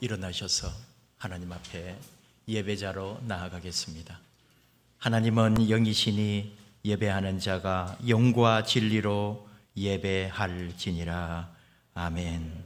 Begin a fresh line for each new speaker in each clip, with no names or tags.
일어나셔서 하나님 앞에 예배자로 나아가겠습니다. 하나님은 영이시니 예배하는 자가 영과 진리로 예배할지니라. 아멘.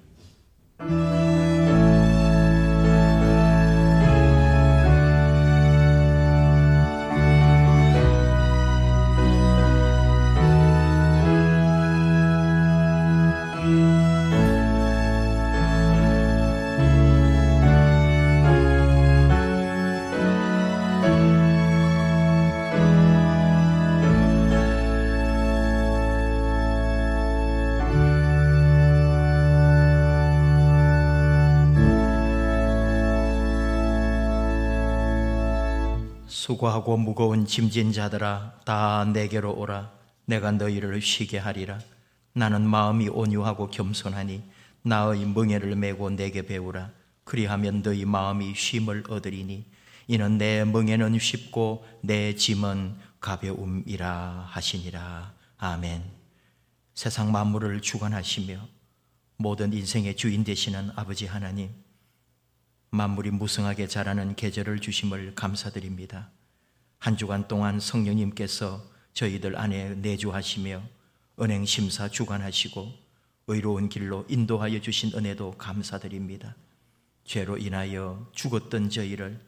수고하고 무거운 짐진 자들아 다 내게로 오라. 내가 너희를 쉬게 하리라. 나는 마음이 온유하고 겸손하니 나의 멍에를 메고 내게 배우라. 그리하면 너희 마음이 쉼을 얻으리니 이는 내 멍에는 쉽고 내 짐은 가벼움이라 하시니라. 아멘. 세상 만물을 주관하시며 모든 인생의 주인 되시는 아버지 하나님, 만물이 무성하게 자라는 계절을 주심을 감사드립니다. 한 주간 동안 성령님께서 저희들 안에 내주하시며 은행 심사 주관하시고 의로운 길로 인도하여 주신 은혜도 감사드립니다. 죄로 인하여 죽었던 저희를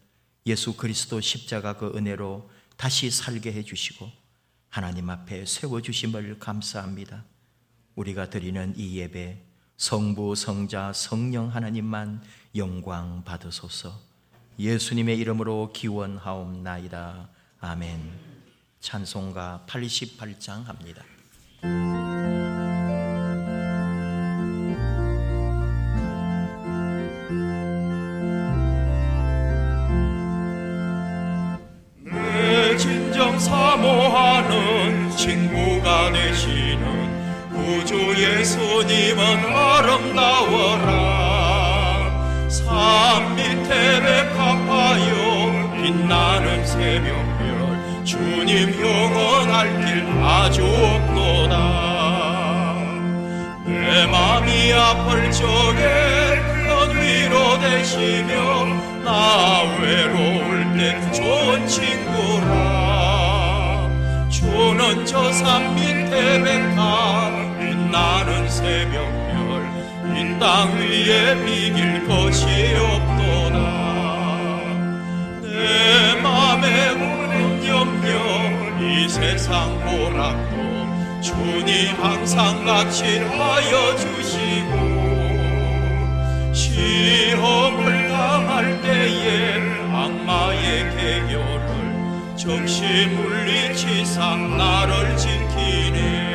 예수 그리스도 십자가 그 은혜로 다시 살게 해주시고 하나님 앞에 세워주심을 감사합니다. 우리가 드리는 이 예배 성부, 성자, 성령 하나님만 영광 받으소서. 예수님의 이름으로 기원하옵나이다. 아멘. 찬송가 88장 합니다.
내 진정 사모하는 친구가 되시는 구주 예수님은 아름다워라. 산 밑에 백합하여 빛나는 새벽별 주님 영원할 길 아주 없도다. 내 맘이 아플 적에 큰 위로 되시며 나 외로울 때 좋은 친구라. 주는 저 산 밑에 백합 빛나는 새벽별 이 땅 위에 비길 것이 없도다. 내 맘에 오는 염려 이 세상 보락도 주님 항상 납치하여 주시고 시험을 당할 때에 악마의 계교를 적시 물리치사 나를 지키네.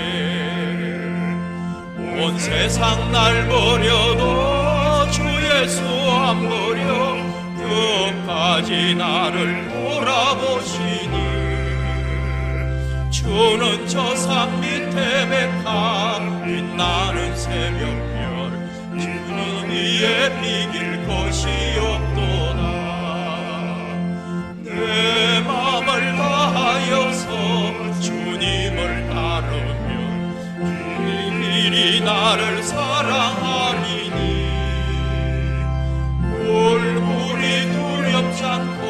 온 세상 날 버려도 주 예수 안 버려 끝까지 나를 돌아보시니 주는 저 산 밑에 백합 빛나는 새벽별 주님 위에 비길 것이 없도다. 내 맘을 다하여서 주님을 따르면 주님이 나를 사랑하리니 물불이 두렵지 않고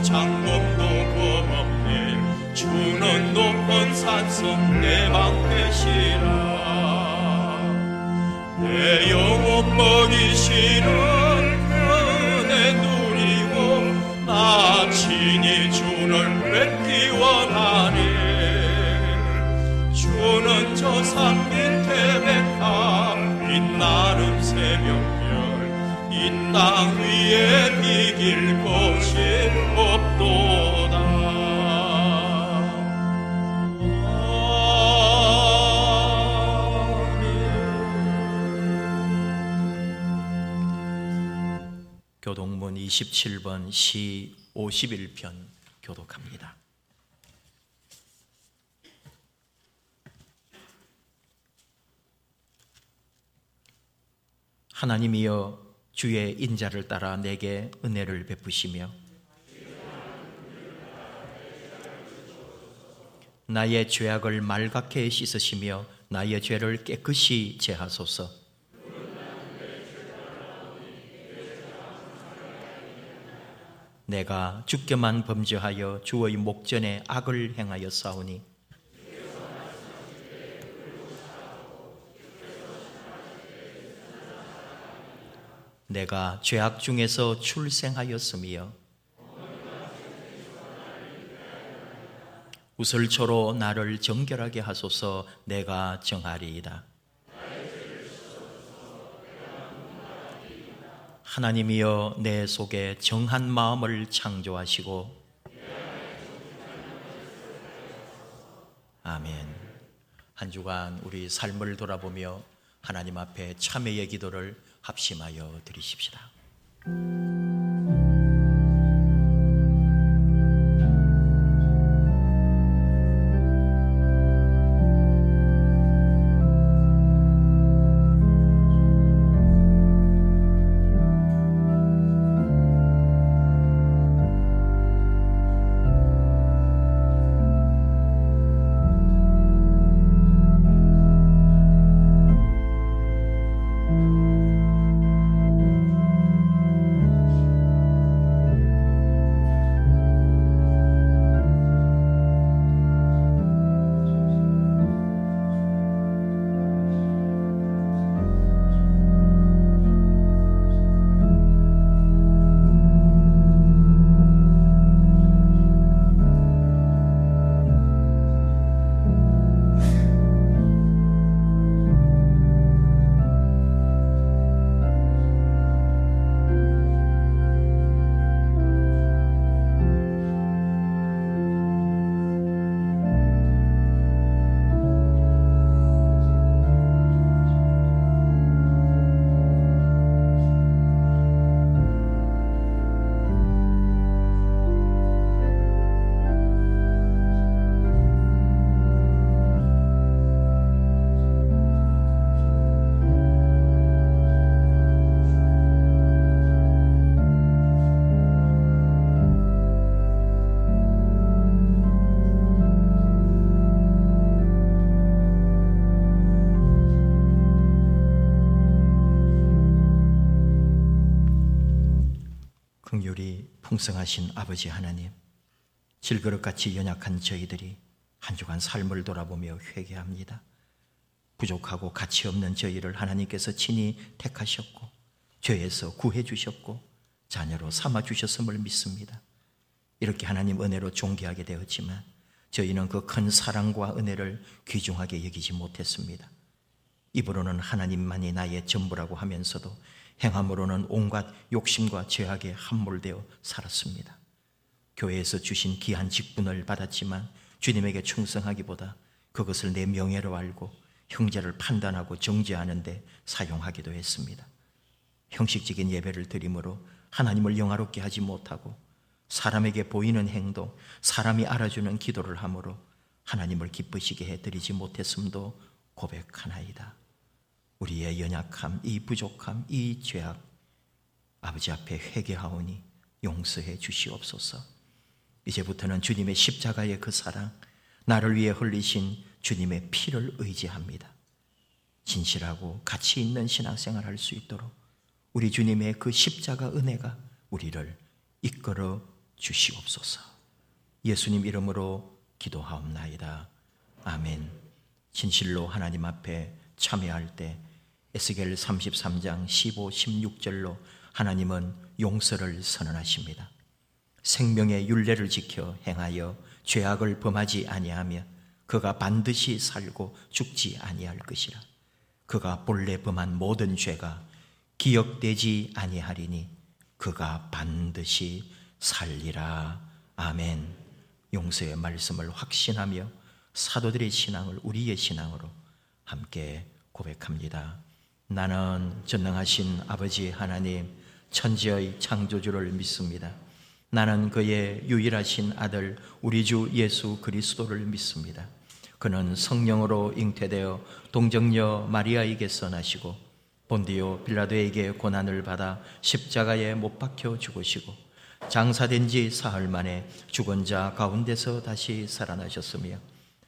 장검도 겁없네. 주는 높은 산성 내 방패시라. 내 영혼 먹이시는 은혜 누리고 나 친히 주를 뵙기 원하네. 주는 저 산 밑에 백합 빛나는 새벽별 이 땅 위에 비길 것이 없도다.
교동문 27번 시 51편 교독합니다. 하나님이여 주의 인자를 따라 내게 은혜를 베푸시며 나의 죄악을 말갛게 씻으시며 나의 죄를 깨끗이 제하소서. 내가 주께만 범죄하여 주의 목전에 악을 행하여 싸우니 내가 죄악 중에서 출생하였으며 우슬초로 나를 정결하게 하소서. 내가 정하리이다. 하나님이여 내 속에 정한 마음을 창조하시고 아멘. 한 주간 우리 삶을 돌아보며 하나님 앞에 참회의 기도를 합심하여 드리십시다. 긍휼이 풍성하신 아버지 하나님, 질그릇같이 연약한 저희들이 한 주간 삶을 돌아보며 회개합니다. 부족하고 가치 없는 저희를 하나님께서 친히 택하셨고 죄에서 구해 주셨고 자녀로 삼아 주셨음을 믿습니다. 이렇게 하나님 은혜로 존귀하게 되었지만 저희는 그 큰 사랑과 은혜를 귀중하게 여기지 못했습니다. 입으로는 하나님만이 나의 전부라고 하면서도 행함으로는 온갖 욕심과 죄악에 함몰되어 살았습니다. 교회에서 주신 귀한 직분을 받았지만 주님에게 충성하기보다 그것을 내 명예로 알고 형제를 판단하고 정죄하는 데 사용하기도 했습니다. 형식적인 예배를 드림으로 하나님을 영화롭게 하지 못하고 사람에게 보이는 행동, 사람이 알아주는 기도를 함으로 하나님을 기쁘시게 해드리지 못했음도 고백하나이다. 우리의 연약함, 이 부족함, 이 죄악 아버지 앞에 회개하오니 용서해 주시옵소서. 이제부터는 주님의 십자가의 그 사랑, 나를 위해 흘리신 주님의 피를 의지합니다. 진실하고 가치 있는 신앙생활을 할 수 있도록 우리 주님의 그 십자가 은혜가 우리를 이끌어 주시옵소서. 예수님 이름으로 기도하옵나이다. 아멘. 진실로 하나님 앞에 참여할 때 에스겔 33장 15, 16절로 하나님은 용서를 선언하십니다. 생명의 율례를 지켜 행하여 죄악을 범하지 아니하며 그가 반드시 살고 죽지 아니할 것이라. 그가 본래 범한 모든 죄가 기억되지 아니하리니 그가 반드시 살리라. 아멘. 용서의 말씀을 확신하며 사도들의 신앙을 우리의 신앙으로 함께 고백합니다. 나는 전능하신 아버지 하나님, 천지의 창조주를 믿습니다. 나는 그의 유일하신 아들 우리 주 예수 그리스도를 믿습니다. 그는 성령으로 잉태되어 동정녀 마리아에게서 나시고 본디오 빌라도에게 고난을 받아 십자가에 못 박혀 죽으시고 장사된 지 사흘 만에 죽은 자 가운데서 다시 살아나셨으며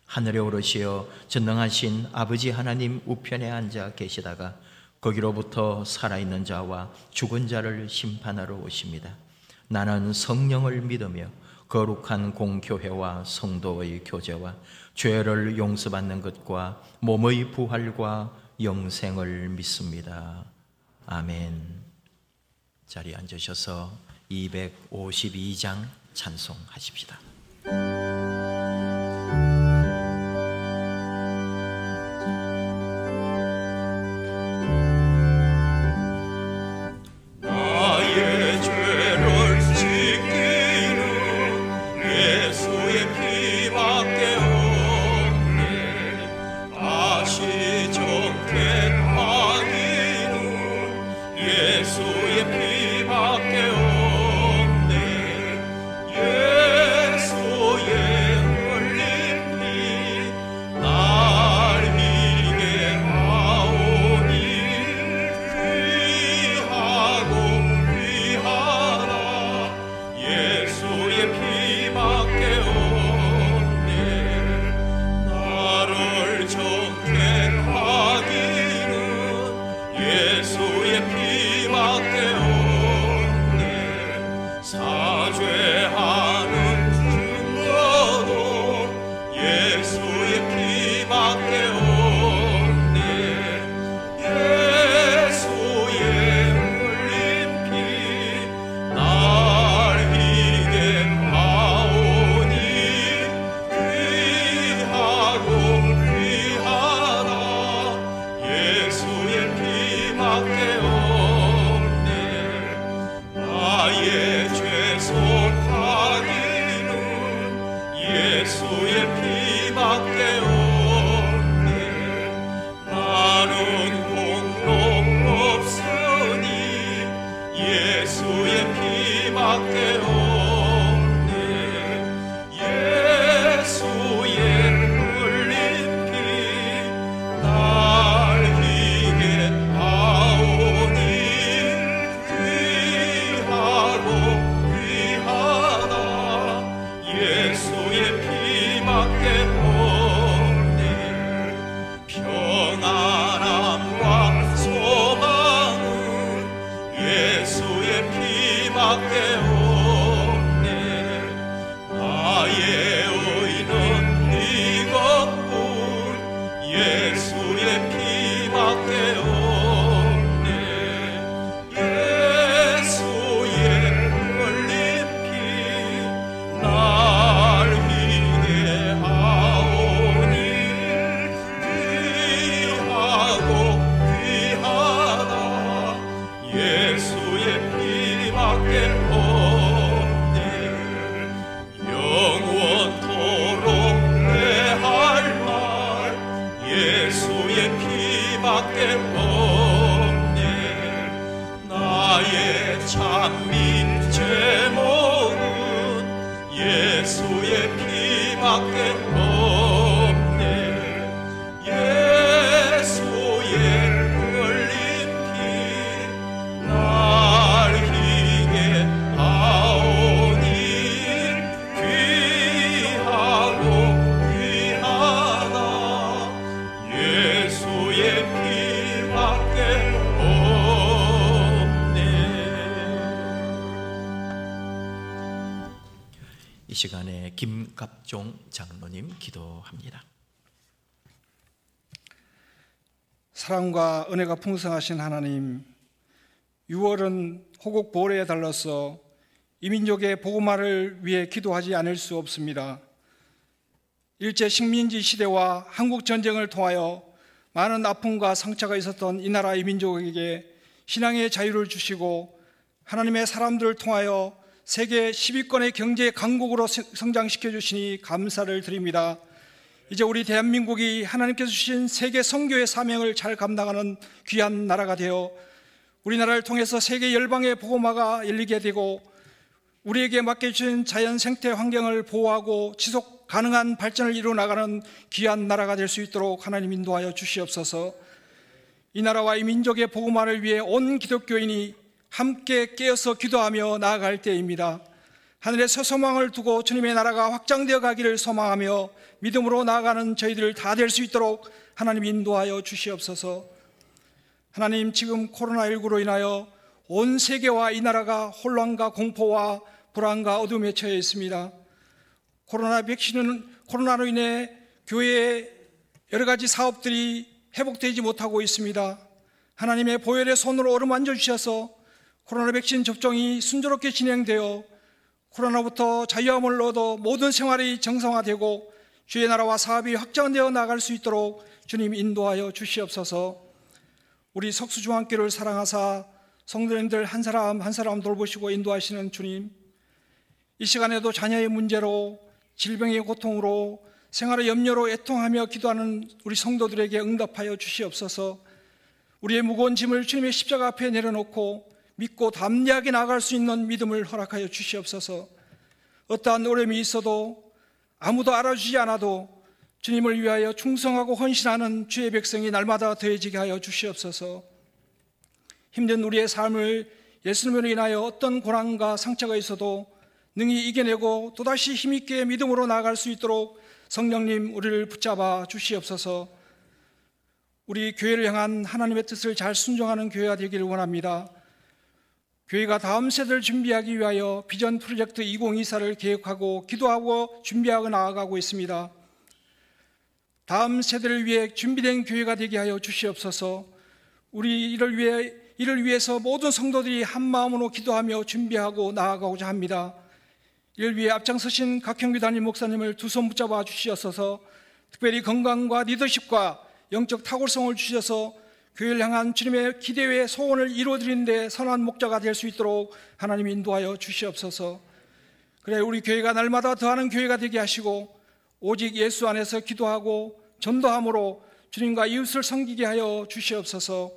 하늘에 오르시어 전능하신 아버지 하나님 우편에 앉아 계시다가 거기로부터 살아있는 자와 죽은 자를 심판하러 오십니다. 나는 성령을 믿으며 거룩한 공교회와 성도의 교제와 죄를 용서받는 것과 몸의 부활과 영생을 믿습니다. 아멘. 자리에 앉으셔서 252장 찬송하십시다. 이 시간에 김갑종 장로님 기도합니다.
사랑과 은혜가 풍성하신 하나님, 6월은 호국 보례에 달라서 이민족의 복음화를 위해 기도하지 않을 수 없습니다. 일제 식민지 시대와 한국 전쟁을 통하여 많은 아픔과 상처가 있었던 이 나라 이민족에게 신앙의 자유를 주시고 하나님의 사람들을 통하여 세계 10위권의 경제 강국으로 성장시켜 주시니 감사를 드립니다. 이제 우리 대한민국이 하나님께서 주신 세계 선교의 사명을 잘 감당하는 귀한 나라가 되어 우리나라를 통해서 세계 열방의 복음화가 열리게 되고 우리에게 맡겨주신 자연 생태 환경을 보호하고 지속 가능한 발전을 이루어 나가는 귀한 나라가 될 수 있도록 하나님 인도하여 주시옵소서. 이 나라와 이 민족의 복음화를 위해 온 기독교인이 함께 깨어서 기도하며 나아갈 때입니다. 하늘에 소망을 두고 주님의 나라가 확장되어 가기를 소망하며 믿음으로 나아가는 저희들 다 될 수 있도록 하나님 인도하여 주시옵소서. 하나님, 지금 코로나19로 인하여 온 세계와 이 나라가 혼란과 공포와 불안과 어둠에 처해 있습니다. 코로나로 인해 교회의 여러 가지 사업들이 회복되지 못하고 있습니다. 하나님의 보혈의 손으로 어루만져 주셔서 코로나 백신 접종이 순조롭게 진행되어 코로나부터 자유함을 얻어 모든 생활이 정상화되고 주의 나라와 사업이 확장되어 나갈 수 있도록 주님 인도하여 주시옵소서. 우리 석수중앙교회를 사랑하사 성도님들 한 사람 한 사람 돌보시고 인도하시는 주님, 이 시간에도 자녀의 문제로, 질병의 고통으로, 생활의 염려로 애통하며 기도하는 우리 성도들에게 응답하여 주시옵소서. 우리의 무거운 짐을 주님의 십자가 앞에 내려놓고 믿고 담대하게 나아갈 수 있는 믿음을 허락하여 주시옵소서. 어떠한 어려움이 있어도 아무도 알아주지 않아도 주님을 위하여 충성하고 헌신하는 주의 백성이 날마다 더해지게 하여 주시옵소서. 힘든 우리의 삶을 예수님으로 인하여 어떤 고난과 상처가 있어도 능히 이겨내고 또다시 힘있게 믿음으로 나아갈 수 있도록 성령님 우리를 붙잡아 주시옵소서. 우리 교회를 향한 하나님의 뜻을 잘 순종하는 교회가 되기를 원합니다. 교회가 다음 세대를 준비하기 위하여 비전 프로젝트 2024를 계획하고 기도하고 준비하고 나아가고 있습니다. 다음 세대를 위해 준비된 교회가 되게 하여 주시옵소서. 우리 이를 위해서 모든 성도들이 한 마음으로 기도하며 준비하고 나아가고자 합니다. 이를 위해 앞장서신 각형규 담임 목사님을 두 손 붙잡아 주시옵소서. 특별히 건강과 리더십과 영적 탁월성을 주셔서 교회를 향한 주님의 기대의 소원을 이루어드리는 데 선한 목자가 될 수 있도록 하나님 인도하여 주시옵소서. 그래 우리 교회가 날마다 더하는 교회가 되게 하시고 오직 예수 안에서 기도하고 전도함으로 주님과 이웃을 섬기게 하여 주시옵소서.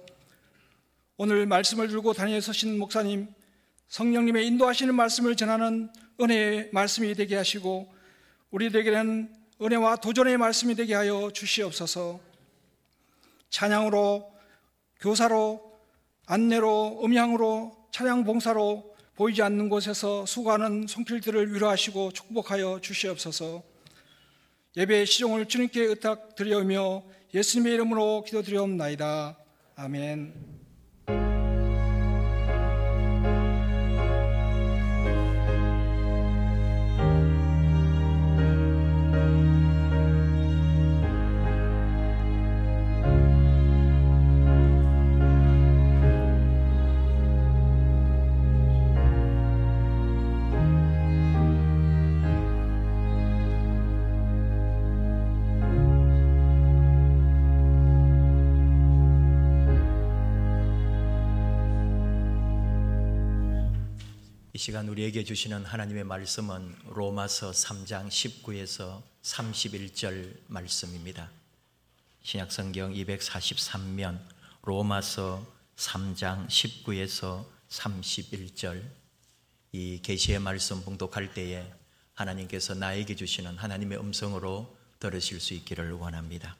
오늘 말씀을 들고 단위에 서신 목사님, 성령님의 인도하시는 말씀을 전하는 은혜의 말씀이 되게 하시고 우리에게는 은혜와 도전의 말씀이 되게 하여 주시옵소서. 찬양으로, 교사로, 안내로, 음향으로, 찬양 봉사로 보이지 않는 곳에서 수고하는 손길들을 위로하시고 축복하여 주시옵소서. 예배의 시종을 주님께 의탁드리오며 예수님의 이름으로 기도드리옵나이다. 아멘.
이 시간 우리에게 주시는 하나님의 말씀은 로마서 3장 19에서 31절 말씀입니다. 신약성경 243면 로마서 3장 19에서 31절, 이 계시의 말씀 봉독할 때에 하나님께서 나에게 주시는 하나님의 음성으로 들으실 수 있기를 원합니다.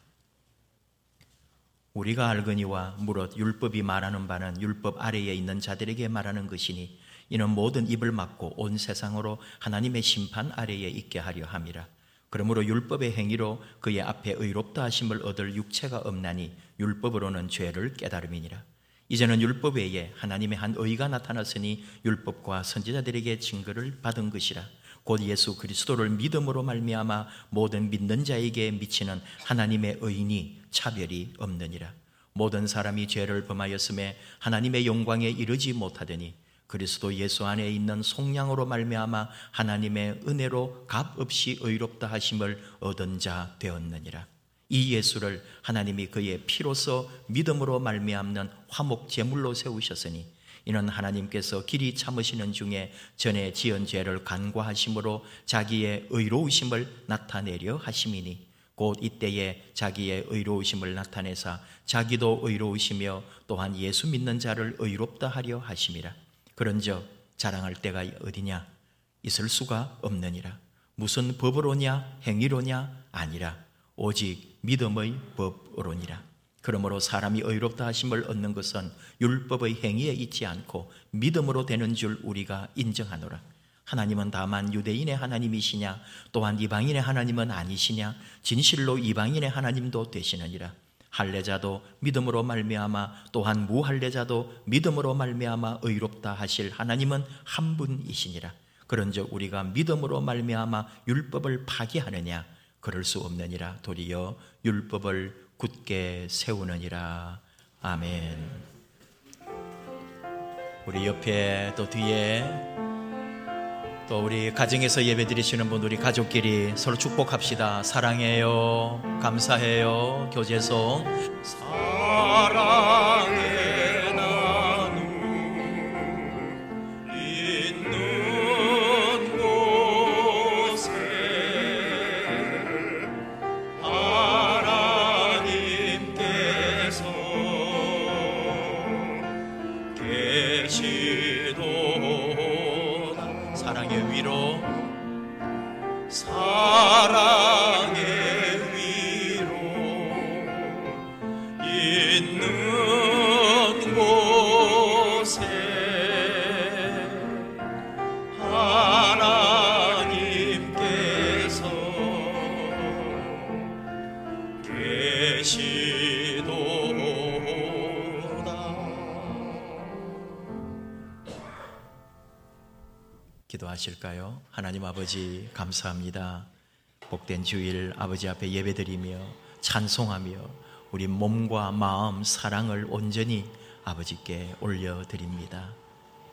우리가 알거니와 무릇 율법이 말하는 바는 율법 아래에 있는 자들에게 말하는 것이니 이는 모든 입을 막고 온 세상으로 하나님의 심판 아래에 있게 하려 함이라. 그러므로 율법의 행위로 그의 앞에 의롭다 하심을 얻을 육체가 없나니 율법으로는 죄를 깨달음이니라. 이제는 율법 외에 하나님의 한 의가 나타났으니 율법과 선지자들에게 증거를 받은 것이라. 곧 예수 그리스도를 믿음으로 말미암아 모든 믿는 자에게 미치는 하나님의 의니 차별이 없느니라. 모든 사람이 죄를 범하였음에 하나님의 영광에 이르지 못하더니 그리스도 예수 안에 있는 속량으로 말미암아 하나님의 은혜로 값없이 의롭다 하심을 얻은 자 되었느니라. 이 예수를 하나님이 그의 피로서 믿음으로 말미암는 화목 제물로 세우셨으니 이는 하나님께서 길이 참으시는 중에 전에 지은 죄를 간과하심으로 자기의 의로우심을 나타내려 하심이니 곧 이때에 자기의 의로우심을 나타내사 자기도 의로우시며 또한 예수 믿는 자를 의롭다 하려 하심이라. 그런즉 자랑할 때가 어디냐? 있을 수가 없느니라. 무슨 법으로냐? 행위로냐? 아니라 오직 믿음의 법으로니라. 그러므로 사람이 의롭다 하심을 얻는 것은 율법의 행위에 있지 않고 믿음으로 되는 줄 우리가 인정하노라. 하나님은 다만 유대인의 하나님이시냐? 또한 이방인의 하나님은 아니시냐? 진실로 이방인의 하나님도 되시느니라. 할례자도 믿음으로 말미암아 또한 무할례자도 믿음으로 말미암아 의롭다 하실 하나님은 한 분이시니라. 그런즉 우리가 믿음으로 말미암아 율법을 파기하느냐? 그럴 수 없느니라. 도리어 율법을 굳게 세우느니라. 아멘. 우리 옆에 또 뒤에 또 우리 가정에서 예배드리시는 분, 우리 가족끼리 서로 축복합시다. 사랑해요, 감사해요, 교제송.
사랑의 나눔 있는 곳에 하나님께서 계시도다. 사랑의 위로, 사랑의 위로 있는 곳에 하나님께서 계시도다.
기도하실까요? 하나님 아버지 감사합니다. 복된 주일 아버지 앞에 예배드리며 찬송하며 우리 몸과 마음, 사랑을 온전히 아버지께 올려드립니다.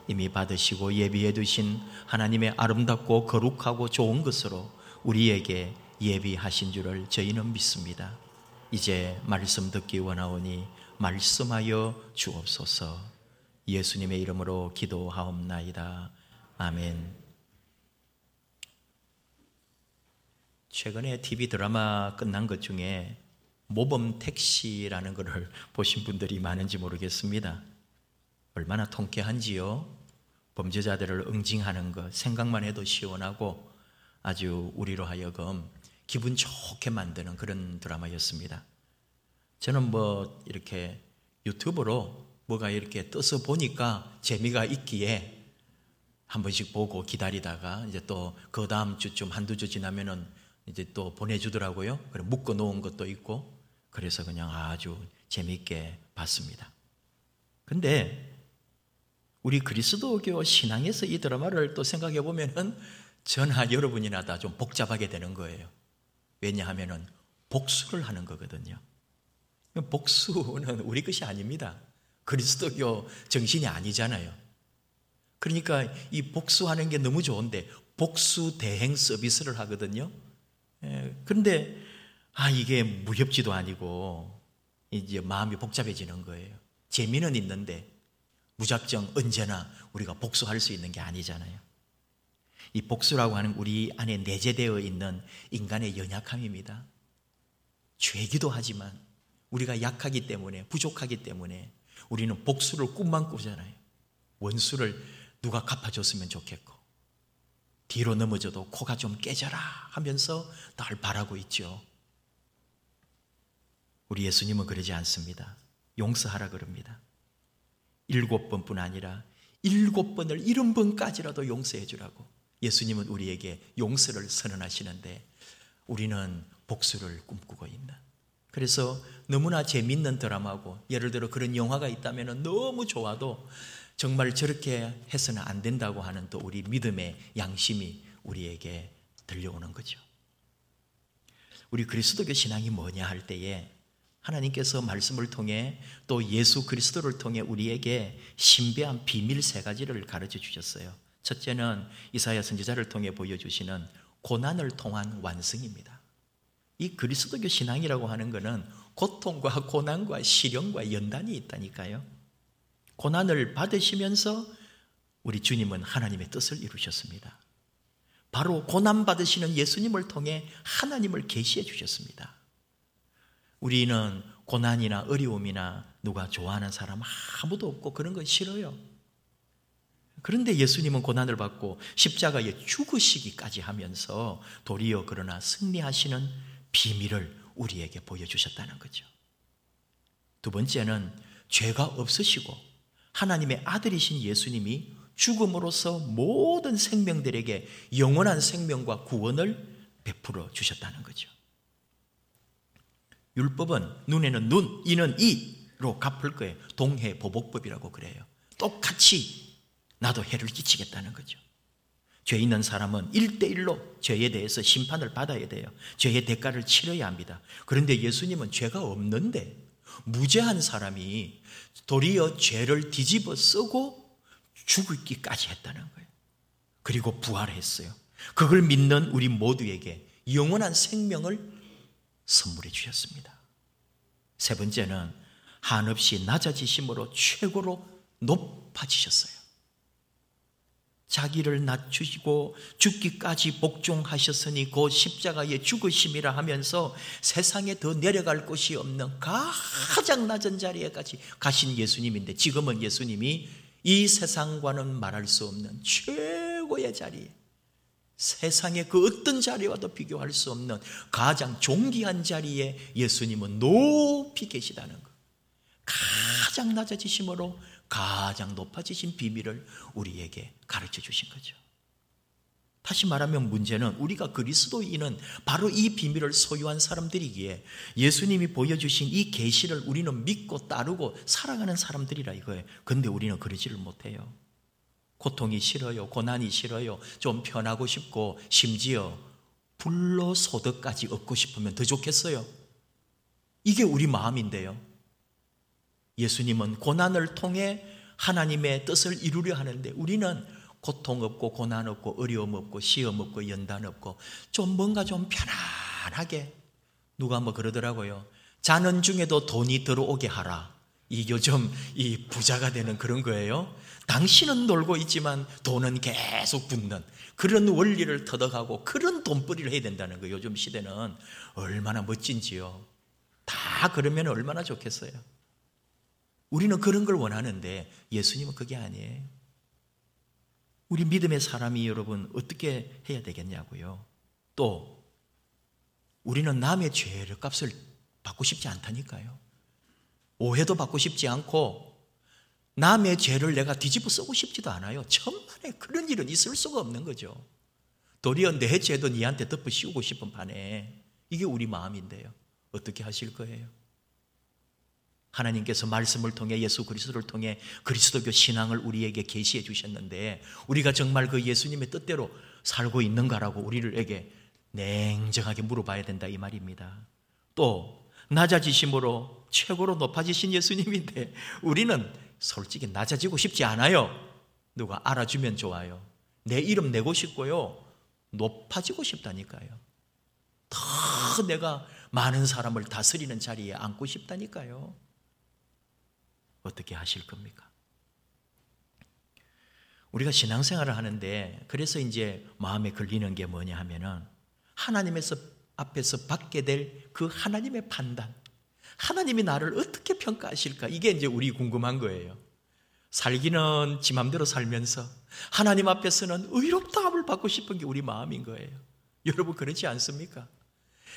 이미 받으시고 예비해 두신 하나님의 아름답고 거룩하고 좋은 것으로 우리에게 예비하신 줄을 저희는 믿습니다. 이제 말씀 듣기 원하오니 말씀하여 주옵소서. 예수님의 이름으로 기도하옵나이다. 아멘. 최근에 TV 드라마 끝난 것 중에 모범 택시라는 것을 보신 분들이 많은지 모르겠습니다. 얼마나 통쾌한지요. 범죄자들을 응징하는 것 생각만 해도 시원하고 아주 우리로 하여금 기분 좋게 만드는 그런 드라마였습니다. 저는 이렇게 유튜브로 뭐가 이렇게 떠서 보니까 재미가 있기에 한 번씩 보고 기다리다가 이제 또 그 다음 주쯤 한두 주 지나면은 이제 또 보내주더라고요. 그래 묶어 놓은 것도 있고 그래서 그냥 아주 재미있게 봤습니다. 근데 우리 그리스도교 신앙에서 이 드라마를 또 생각해 보면은 저나 여러분이나 다 좀 복잡하게 되는 거예요. 왜냐하면은 복수를 하는 거거든요. 복수는 우리 것이 아닙니다. 그리스도교 정신이 아니잖아요. 그러니까 이 복수하는 게 너무 좋은데 복수 대행 서비스를 하거든요. 그런데 이게 무협지도 아니고 이제 마음이 복잡해지는 거예요. 재미는 있는데 무작정 언제나 우리가 복수할 수 있는 게 아니잖아요. 이 복수라고 하는 우리 안에 내재되어 있는 인간의 연약함입니다. 죄기도 하지만 우리가 약하기 때문에, 부족하기 때문에 우리는 복수를 꿈만 꾸잖아요. 원수를 누가 갚아줬으면 좋겠고 뒤로 넘어져도 코가 좀 깨져라 하면서 늘 바라고 있죠. 우리 예수님은 그러지 않습니다. 용서하라 그럽니다. 7번뿐 아니라 7번을 70번까지라도 용서해 주라고 예수님은 우리에게 용서를 선언하시는데 우리는 복수를 꿈꾸고 있는, 그래서 너무나 재밌는 드라마고 예를 들어 그런 영화가 있다면 너무 좋아도 정말 저렇게 해서는 안 된다고 하는 또 우리 믿음의 양심이 우리에게 들려오는 거죠. 우리 그리스도교 신앙이 뭐냐 할 때에 하나님께서 말씀을 통해 또 예수 그리스도를 통해 우리에게 신비한 비밀 3가지를 가르쳐 주셨어요. 첫째는 이사야 선지자를 통해 보여주시는 고난을 통한 완성입니다. 이 그리스도교 신앙이라고 하는 것은 고통과 고난과 시련과 연단이 있다니까요. 고난을 받으시면서 우리 주님은 하나님의 뜻을 이루셨습니다. 바로 고난 받으시는 예수님을 통해 하나님을 계시해 주셨습니다. 우리는 고난이나 어려움이나 누가 좋아하는 사람 아무도 없고 그런 건 싫어요. 그런데 예수님은 고난을 받고 십자가에 죽으시기까지 하면서 도리어 그러나 승리하시는 비밀을 우리에게 보여주셨다는 거죠. 두 번째는 죄가 없으시고 하나님의 아들이신 예수님이 죽음으로써 모든 생명들에게 영원한 생명과 구원을 베풀어 주셨다는 거죠. 율법은 눈에는 눈, 이는 이로 갚을 거예요. 동해보복법이라고 그래요. 똑같이 나도 해를 끼치겠다는 거죠. 죄 있는 사람은 1대1로 죄에 대해서 심판을 받아야 돼요. 죄의 대가를 치러야 합니다. 그런데 예수님은 죄가 없는데 무죄한 사람이 도리어 죄를 뒤집어 쓰고 죽기까지 했다는 거예요. 그리고 부활했어요. 그걸 믿는 우리 모두에게 영원한 생명을 선물해 주셨습니다. 세 번째는 한없이 낮아지심으로 최고로 높아지셨어요. 자기를 낮추시고 죽기까지 복종하셨으니 곧 십자가의 죽으심이라 하면서 세상에 더 내려갈 곳이 없는 가장 낮은 자리에까지 가신 예수님인데, 지금은 예수님이 이 세상과는 말할 수 없는 최고의 자리에, 세상의 그 어떤 자리와도 비교할 수 없는 가장 존귀한 자리에 예수님은 높이 계시다는 것. 가장 낮아지심으로 가장 높아지신 비밀을 우리에게 가르쳐 주신 거죠. 다시 말하면 문제는 우리가 그리스도인은 바로 이 비밀을 소유한 사람들이기에 예수님이 보여주신 이 계시를 우리는 믿고 따르고 살아가는 사람들이라 이거예요. 그런데 우리는 그러지를 못해요. 고통이 싫어요. 고난이 싫어요. 좀 편하고 싶고 심지어 불로소득까지 얻고 싶으면 더 좋겠어요. 이게 우리 마음인데요. 예수님은 고난을 통해 하나님의 뜻을 이루려 하는데 우리는 고통 없고 고난 없고 어려움 없고 시험 없고 연단 없고 좀 뭔가 좀 편안하게, 누가 뭐 그러더라고요. 자는 중에도 돈이 들어오게 하라. 이 요즘 이 부자가 되는 그런 거예요. 당신은 놀고 있지만 돈은 계속 붙는 그런 원리를 터득하고 그런 돈벌이를 해야 된다는 거예요. 요즘 시대는 얼마나 멋진지요. 다 그러면 얼마나 좋겠어요. 우리는 그런 걸 원하는데 예수님은 그게 아니에요. 우리 믿음의 사람이 여러분 어떻게 해야 되겠냐고요. 또 우리는 남의 죄를 값을 받고 싶지 않다니까요. 오해도 받고 싶지 않고 남의 죄를 내가 뒤집어 쓰고 싶지도 않아요. 천만에 그런 일은 있을 수가 없는 거죠. 도리어 내 죄도 니한테 덮어 씌우고 싶은 판에 이게 우리 마음인데요. 어떻게 하실 거예요? 하나님께서 말씀을 통해 예수 그리스도를 통해 그리스도교 신앙을 우리에게 계시해 주셨는데 우리가 정말 그 예수님의 뜻대로 살고 있는가라고 우리에게 냉정하게 물어봐야 된다 이 말입니다. 또 낮아지심으로 최고로 높아지신 예수님인데 우리는 솔직히 낮아지고 싶지 않아요. 누가 알아주면 좋아요. 내 이름 내고 싶고요. 높아지고 싶다니까요. 더 내가 많은 사람을 다스리는 자리에 앉고 싶다니까요. 어떻게 하실 겁니까? 우리가 신앙생활을 하는데 그래서 이제 마음에 걸리는 게 뭐냐 하면은 하나님에서 앞에서 받게 될 그 하나님의 판단, 하나님이 나를 어떻게 평가하실까? 이게 이제 우리 궁금한 거예요. 살기는 지 맘대로 살면서 하나님 앞에서는 의롭다함을 받고 싶은 게 우리 마음인 거예요. 여러분 그렇지 않습니까?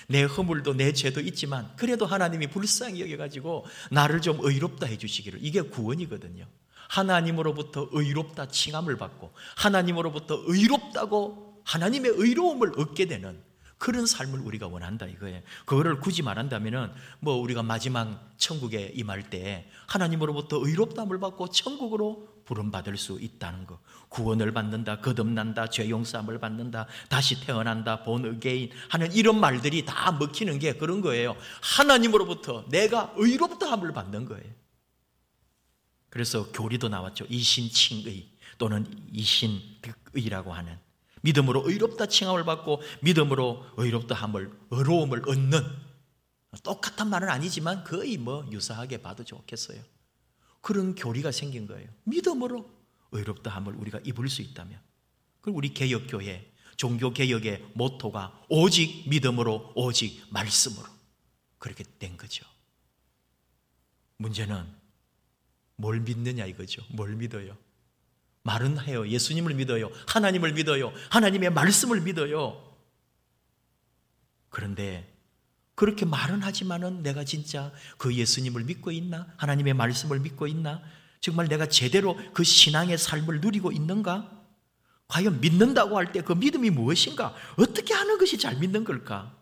내 허물도 내 죄도 있지만 그래도 하나님이 불쌍히 여겨가지고 나를 좀 의롭다 해주시기를, 이게 구원이거든요. 하나님으로부터 의롭다 칭함을 받고 하나님으로부터 의롭다고 하나님의 의로움을 얻게 되는 그런 삶을 우리가 원한다 이거예요. 그거를 굳이 말한다면은 뭐 우리가 마지막 천국에 임할 때 하나님으로부터 의롭다함을 받고 천국으로 부름받을 수 있다는 거, 구원을 받는다, 거듭난다, 죄 용서함을 받는다, 다시 태어난다, born again 하는 이런 말들이 다 먹히는 게 그런 거예요. 하나님으로부터 내가 의롭다함을 받는 거예요. 그래서 교리도 나왔죠. 이신칭의 또는 이신득의라고 하는, 믿음으로 의롭다 칭함을 받고 믿음으로 의롭다함을, 의로움을 얻는, 똑같은 말은 아니지만 거의 뭐 유사하게 봐도 좋겠어요. 그런 교리가 생긴 거예요. 믿음으로 의롭다함을 우리가 입을 수 있다면. 그리고 우리 개혁교회 종교개혁의 모토가 오직 믿음으로 오직 말씀으로 그렇게 된 거죠. 문제는 뭘 믿느냐 이거죠. 뭘 믿어요? 말은 해요. 예수님을 믿어요. 하나님을 믿어요. 하나님의 말씀을 믿어요. 그런데 그렇게 말은 하지만은 내가 진짜 그 예수님을 믿고 있나? 하나님의 말씀을 믿고 있나? 정말 내가 제대로 그 신앙의 삶을 누리고 있는가? 과연 믿는다고 할 때 그 믿음이 무엇인가? 어떻게 하는 것이 잘 믿는 걸까?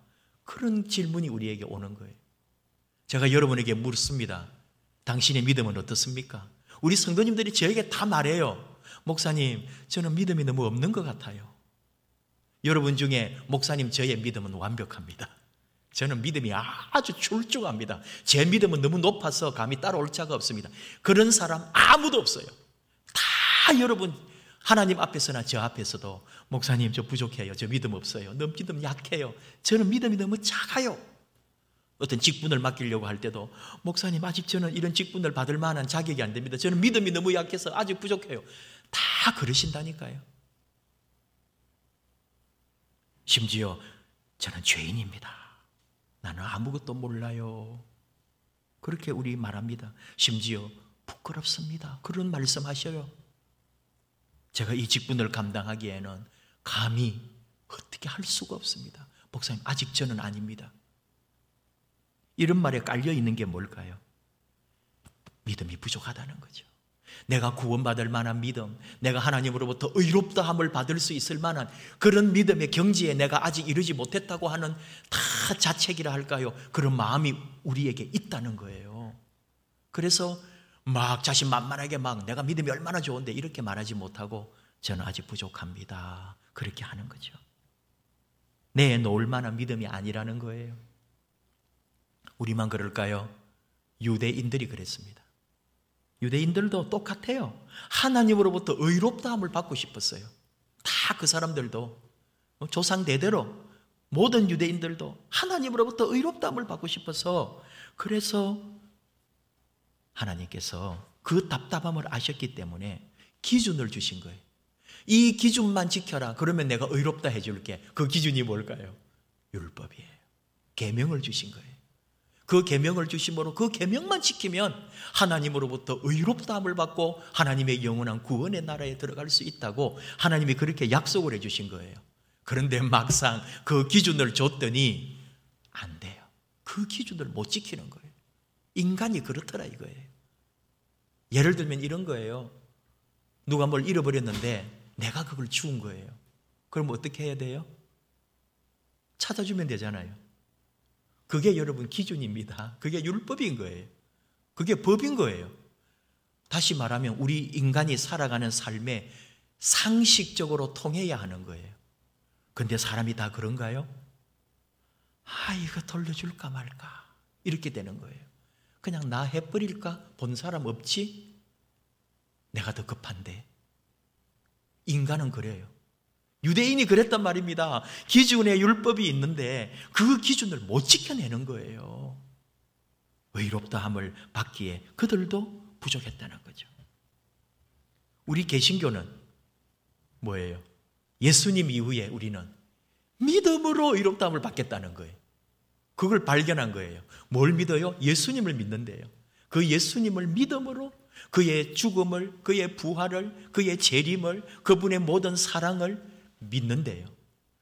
그런 질문이 우리에게 오는 거예요. 제가 여러분에게 묻습니다. 당신의 믿음은 어떻습니까? 우리 성도님들이 저에게 다 말해요. 목사님, 저는 믿음이 너무 없는 것 같아요. 여러분 중에 목사님, 저의 믿음은 완벽합니다. 저는 믿음이 아주 출중합니다. 제 믿음은 너무 높아서 감히 따라올 자가 없습니다. 그런 사람 아무도 없어요. 다 여러분 하나님 앞에서나 저 앞에서도 목사님, 저 부족해요. 저 믿음 없어요. 너무 믿음 약해요. 저는 믿음이 너무 작아요. 어떤 직분을 맡기려고 할 때도 목사님, 아직 저는 이런 직분을 받을 만한 자격이 안 됩니다. 저는 믿음이 너무 약해서 아직 부족해요. 다 그러신다니까요. 심지어 저는 죄인입니다. 나는 아무것도 몰라요. 그렇게 우리 말합니다. 심지어 부끄럽습니다. 그런 말씀하셔요. 제가 이 직분을 감당하기에는 감히 어떻게 할 수가 없습니다. 목사님, 아직 저는 아닙니다. 이런 말에 깔려 있는 게 뭘까요? 믿음이 부족하다는 거죠. 내가 구원받을 만한 믿음, 내가 하나님으로부터 의롭다함을 받을 수 있을 만한 그런 믿음의 경지에 내가 아직 이르지 못했다고 하는 다 자책이라 할까요? 그런 마음이 우리에게 있다는 거예요. 그래서 막 자신만만하게 막 내가 믿음이 얼마나 좋은데 이렇게 말하지 못하고 저는 아직 부족합니다. 그렇게 하는 거죠. 내놓을 만한 믿음이 아니라는 거예요. 우리만 그럴까요? 유대인들이 그랬습니다. 유대인들도 똑같아요. 하나님으로부터 의롭다함을 받고 싶었어요. 다 그 사람들도 조상 대대로 모든 유대인들도 하나님으로부터 의롭다함을 받고 싶어서, 그래서 하나님께서 그 답답함을 아셨기 때문에 기준을 주신 거예요. 이 기준만 지켜라. 그러면 내가 의롭다 해줄게. 그 기준이 뭘까요? 율법이에요. 계명을 주신 거예요. 그 계명을 주심으로 그 계명만 지키면 하나님으로부터 의롭다함을 받고 하나님의 영원한 구원의 나라에 들어갈 수 있다고 하나님이 그렇게 약속을 해주신 거예요. 그런데 막상 그 기준을 줬더니 안 돼요. 그 기준을 못 지키는 거예요. 인간이 그렇더라 이거예요. 예를 들면 이런 거예요. 누가 뭘 잃어버렸는데 내가 그걸 주운 거예요. 그럼 어떻게 해야 돼요? 찾아주면 되잖아요. 그게 여러분 기준입니다. 그게 율법인 거예요. 그게 법인 거예요. 다시 말하면 우리 인간이 살아가는 삶에 상식적으로 통해야 하는 거예요. 근데 사람이 다 그런가요? 이거 돌려줄까 말까 이렇게 되는 거예요. 그냥 나 해버릴까? 본 사람 없지? 내가 더 급한데. 인간은 그래요. 유대인이 그랬단 말입니다. 기준의 율법이 있는데 그 기준을 못 지켜내는 거예요. 의롭다함을 받기에 그들도 부족했다는 거죠. 우리 개신교는 뭐예요? 예수님 이후에 우리는 믿음으로 의롭다함을 받겠다는 거예요. 그걸 발견한 거예요. 뭘 믿어요? 예수님을 믿는데요. 그 예수님을 믿음으로 그의 죽음을, 그의 부활을, 그의 재림을, 그분의 모든 사랑을 믿는데요.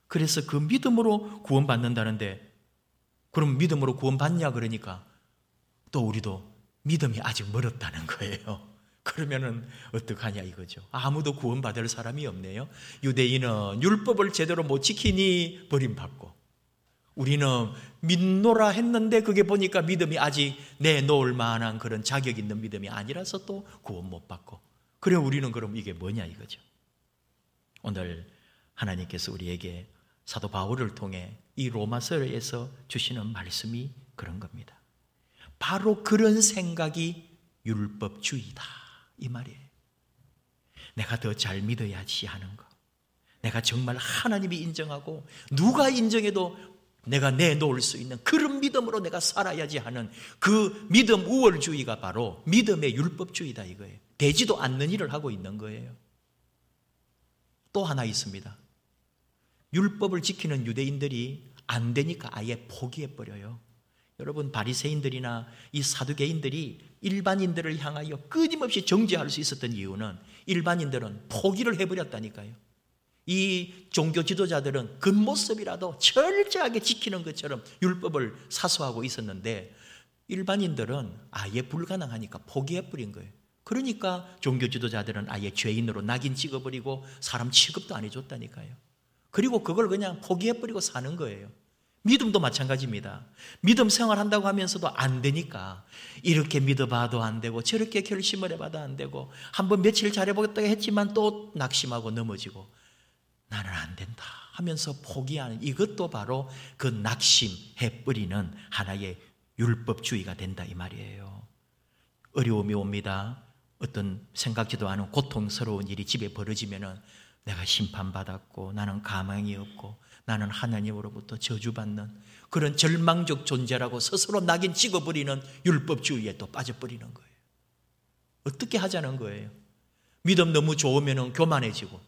그래서 그 믿음으로 구원받는다는데, 그럼 믿음으로 구원받냐 그러니까 또 우리도 믿음이 아직 멀었다는 거예요. 그러면은 어떡하냐 이거죠. 아무도 구원받을 사람이 없네요. 유대인은 율법을 제대로 못 지키니 버림받고, 우리는 믿노라 했는데 그게 보니까 믿음이 아직 내놓을 만한 그런 자격 있는 믿음이 아니라서 또 구원 못 받고, 그래 우리는 그럼 이게 뭐냐 이거죠. 오늘 하나님께서 우리에게 사도 바울을 통해 이 로마서에서 주시는 말씀이 그런 겁니다. 바로 그런 생각이 율법주의다 이 말이에요. 내가 더 잘 믿어야지 하는 거, 내가 정말 하나님이 인정하고 누가 인정해도 내가 내놓을 수 있는 그런 믿음으로 내가 살아야지 하는 그 믿음 우월주의가 바로 믿음의 율법주의다 이거예요. 되지도 않는 일을 하고 있는 거예요. 또 하나 있습니다. 율법을 지키는 유대인들이 안 되니까 아예 포기해버려요. 여러분, 바리새인들이나 이 사두개인들이 일반인들을 향하여 끊임없이 정죄할 수 있었던 이유는 일반인들은 포기를 해버렸다니까요. 이 종교 지도자들은 겉모습이라도 철저하게 지키는 것처럼 율법을 사수하고 있었는데 일반인들은 아예 불가능하니까 포기해버린 거예요. 그러니까 종교 지도자들은 아예 죄인으로 낙인 찍어버리고 사람 취급도 안 해줬다니까요. 그리고 그걸 그냥 포기해버리고 사는 거예요. 믿음도 마찬가지입니다. 믿음 생활한다고 하면서도 안 되니까 이렇게 믿어봐도 안 되고 저렇게 결심을 해봐도 안 되고 한번 며칠 잘해보겠다고 했지만 또 낙심하고 넘어지고 나는 안 된다 하면서 포기하는 이것도 바로 그 낙심해 뿌리는 하나의 율법주의가 된다 이 말이에요. 어려움이 옵니다. 어떤 생각지도 않은 고통스러운 일이 집에 벌어지면은 내가 심판받았고 나는 가망이 없고 나는 하나님으로부터 저주받는 그런 절망적 존재라고 스스로 낙인 찍어버리는 율법주의에 또 빠져버리는 거예요. 어떻게 하자는 거예요? 믿음 너무 좋으면 교만해지고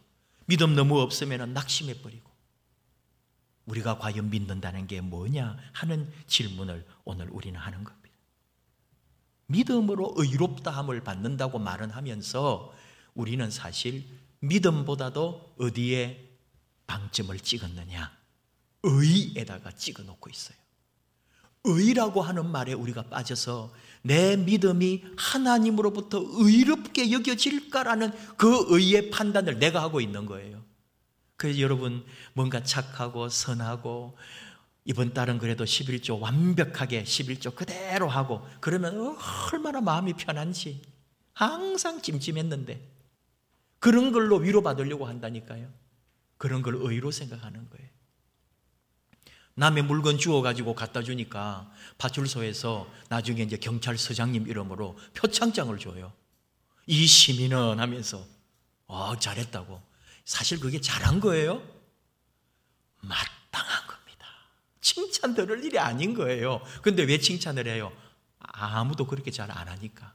믿음 너무 없으면 낙심해버리고 우리가 과연 믿는다는 게 뭐냐 하는 질문을 오늘 우리는 하는 겁니다. 믿음으로 의롭다함을 받는다고 말은 하면서 우리는 사실 믿음보다도 어디에 방점을 찍었느냐? 의에다가 찍어 놓고 있어요. 의라고 하는 말에 우리가 빠져서 내 믿음이 하나님으로부터 의롭게 여겨질까라는 그 의의 판단을 내가 하고 있는 거예요. 그래서 여러분 뭔가 착하고 선하고 이번 달은 그래도 11조 완벽하게 11조 그대로 하고 그러면 얼마나 마음이 편한지 항상 찜찜했는데 그런 걸로 위로받으려고 한다니까요. 그런 걸 의로 생각하는 거예요. 남의 물건 주워가지고 갖다 주니까 파출소에서 나중에 이제 경찰서장님 이름으로 표창장을 줘요. 이 시민은 하면서 잘했다고. 사실 그게 잘한 거예요? 마땅한 겁니다. 칭찬 들을 일이 아닌 거예요. 근데 왜 칭찬을 해요? 아무도 그렇게 잘 안 하니까.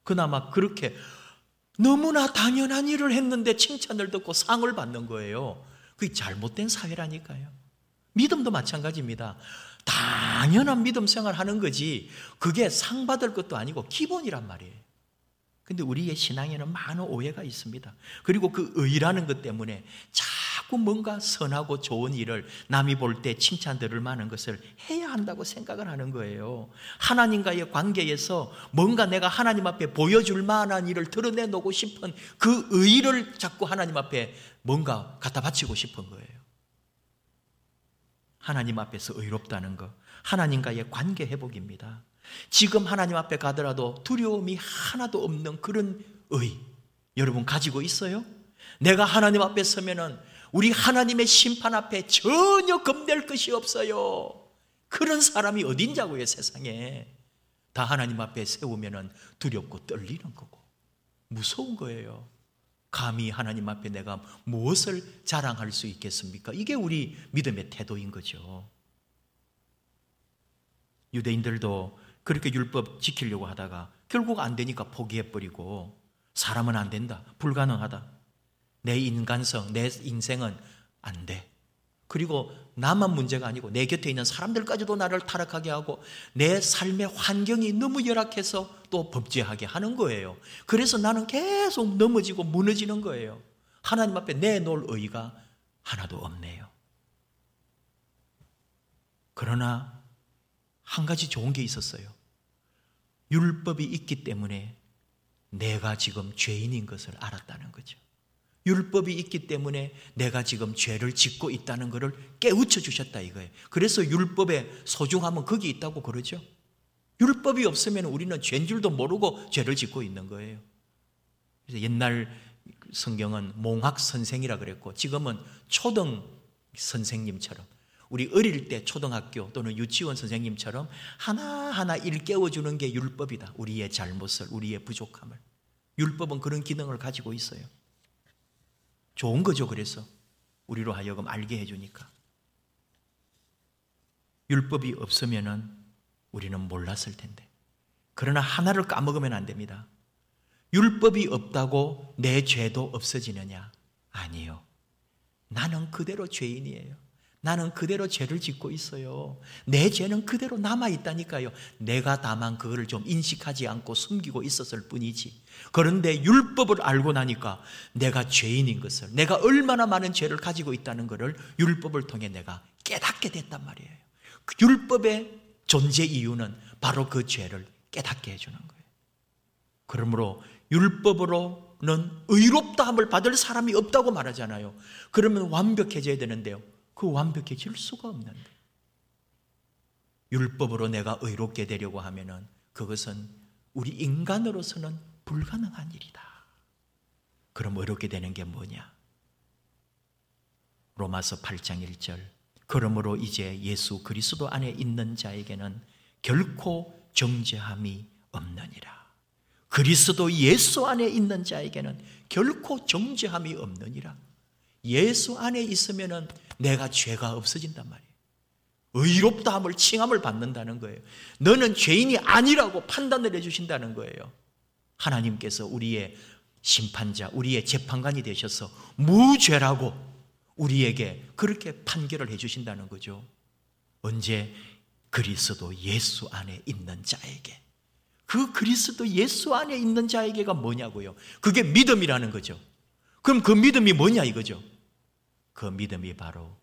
그나마 그렇게 너무나 당연한 일을 했는데 칭찬을 듣고 상을 받는 거예요. 그게 잘못된 사회라니까요. 믿음도 마찬가지입니다. 당연한 믿음 생활하는 거지 그게 상 받을 것도 아니고 기본이란 말이에요. 근데 우리의 신앙에는 많은 오해가 있습니다. 그리고 그 의라는 것 때문에 자꾸 뭔가 선하고 좋은 일을 남이 볼 때 칭찬 들을 만한 것을 해야 한다고 생각을 하는 거예요. 하나님과의 관계에서 뭔가 내가 하나님 앞에 보여줄 만한 일을 드러내놓고 싶은 그 의를 자꾸 하나님 앞에 뭔가 갖다 바치고 싶은 거예요. 하나님 앞에서 의롭다는 것, 하나님과의 관계 회복입니다. 지금 하나님 앞에 가더라도 두려움이 하나도 없는 그런 의 여러분 가지고 있어요? 내가 하나님 앞에 서면은 우리 하나님의 심판 앞에 전혀 겁낼 것이 없어요. 그런 사람이 어딘자고요 세상에. 다 하나님 앞에 세우면은 두렵고 떨리는 거고 무서운 거예요. 감히 하나님 앞에 내가 무엇을 자랑할 수 있겠습니까? 이게 우리 믿음의 태도인 거죠. 유대인들도 그렇게 율법 지키려고 하다가 결국 안 되니까 포기해버리고 사람은 안 된다, 불가능하다. 내 인간성, 내 인생은 안 돼. 그리고 나만 문제가 아니고 내 곁에 있는 사람들까지도 나를 타락하게 하고 내 삶의 환경이 너무 열악해서 또 범죄하게 하는 거예요. 그래서 나는 계속 넘어지고 무너지는 거예요. 하나님 앞에 내놓을 의의가 하나도 없네요. 그러나 한 가지 좋은 게 있었어요. 율법이 있기 때문에 내가 지금 죄인인 것을 알았다는 거죠. 율법이 있기 때문에 내가 지금 죄를 짓고 있다는 것을 깨우쳐 주셨다 이거예요. 그래서 율법의 소중함은 거기 있다고 그러죠. 율법이 없으면 우리는 죄인 줄도 모르고 죄를 짓고 있는 거예요. 그래서 옛날 성경은 몽학 선생이라 그랬고 지금은 초등 선생님처럼 우리 어릴 때 초등학교 또는 유치원 선생님처럼 하나하나 일깨워주는 게 율법이다. 우리의 잘못을, 우리의 부족함을. 율법은 그런 기능을 가지고 있어요. 좋은 거죠. 그래서 우리로 하여금 알게 해주니까. 율법이 없으면은 우리는 몰랐을 텐데. 그러나 하나를 까먹으면 안 됩니다. 율법이 없다고 내 죄도 없어지느냐? 아니요. 나는 그대로 죄인이에요. 나는 그대로 죄를 짓고 있어요. 내 죄는 그대로 남아있다니까요. 내가 다만 그거를 좀 인식하지 않고 숨기고 있었을 뿐이지. 그런데 율법을 알고 나니까 내가 죄인인 것을, 내가 얼마나 많은 죄를 가지고 있다는 것을 율법을 통해 내가 깨닫게 됐단 말이에요. 그 율법의 존재 이유는 바로 그 죄를 깨닫게 해주는 거예요. 그러므로 율법으로는 의롭다함을 받을 사람이 없다고 말하잖아요. 그러면 완벽해져야 되는데요. 그 완벽해질 수가 없는데 율법으로 내가 의롭게 되려고 하면은 그것은 우리 인간으로서는 불가능한 일이다. 그럼 의롭게 되는 게 뭐냐? 로마서 8장 1절. 그러므로 이제 예수 그리스도 안에 있는 자에게는 결코 정죄함이 없느니라. 그리스도 예수 안에 있는 자에게는 결코 정죄함이 없느니라. 예수 안에 있으면은 내가 죄가 없어진단 말이에요. 의롭다함을 칭함을 받는다는 거예요. 너는 죄인이 아니라고 판단을 해주신다는 거예요. 하나님께서 우리의 심판자, 우리의 재판관이 되셔서 무죄라고 우리에게 그렇게 판결을 해주신다는 거죠. 언제? 그리스도 예수 안에 있는 자에게. 그 그리스도 예수 안에 있는 자에게가 뭐냐고요? 그게 믿음이라는 거죠. 그럼 그 믿음이 뭐냐 이거죠? 그 믿음이 바로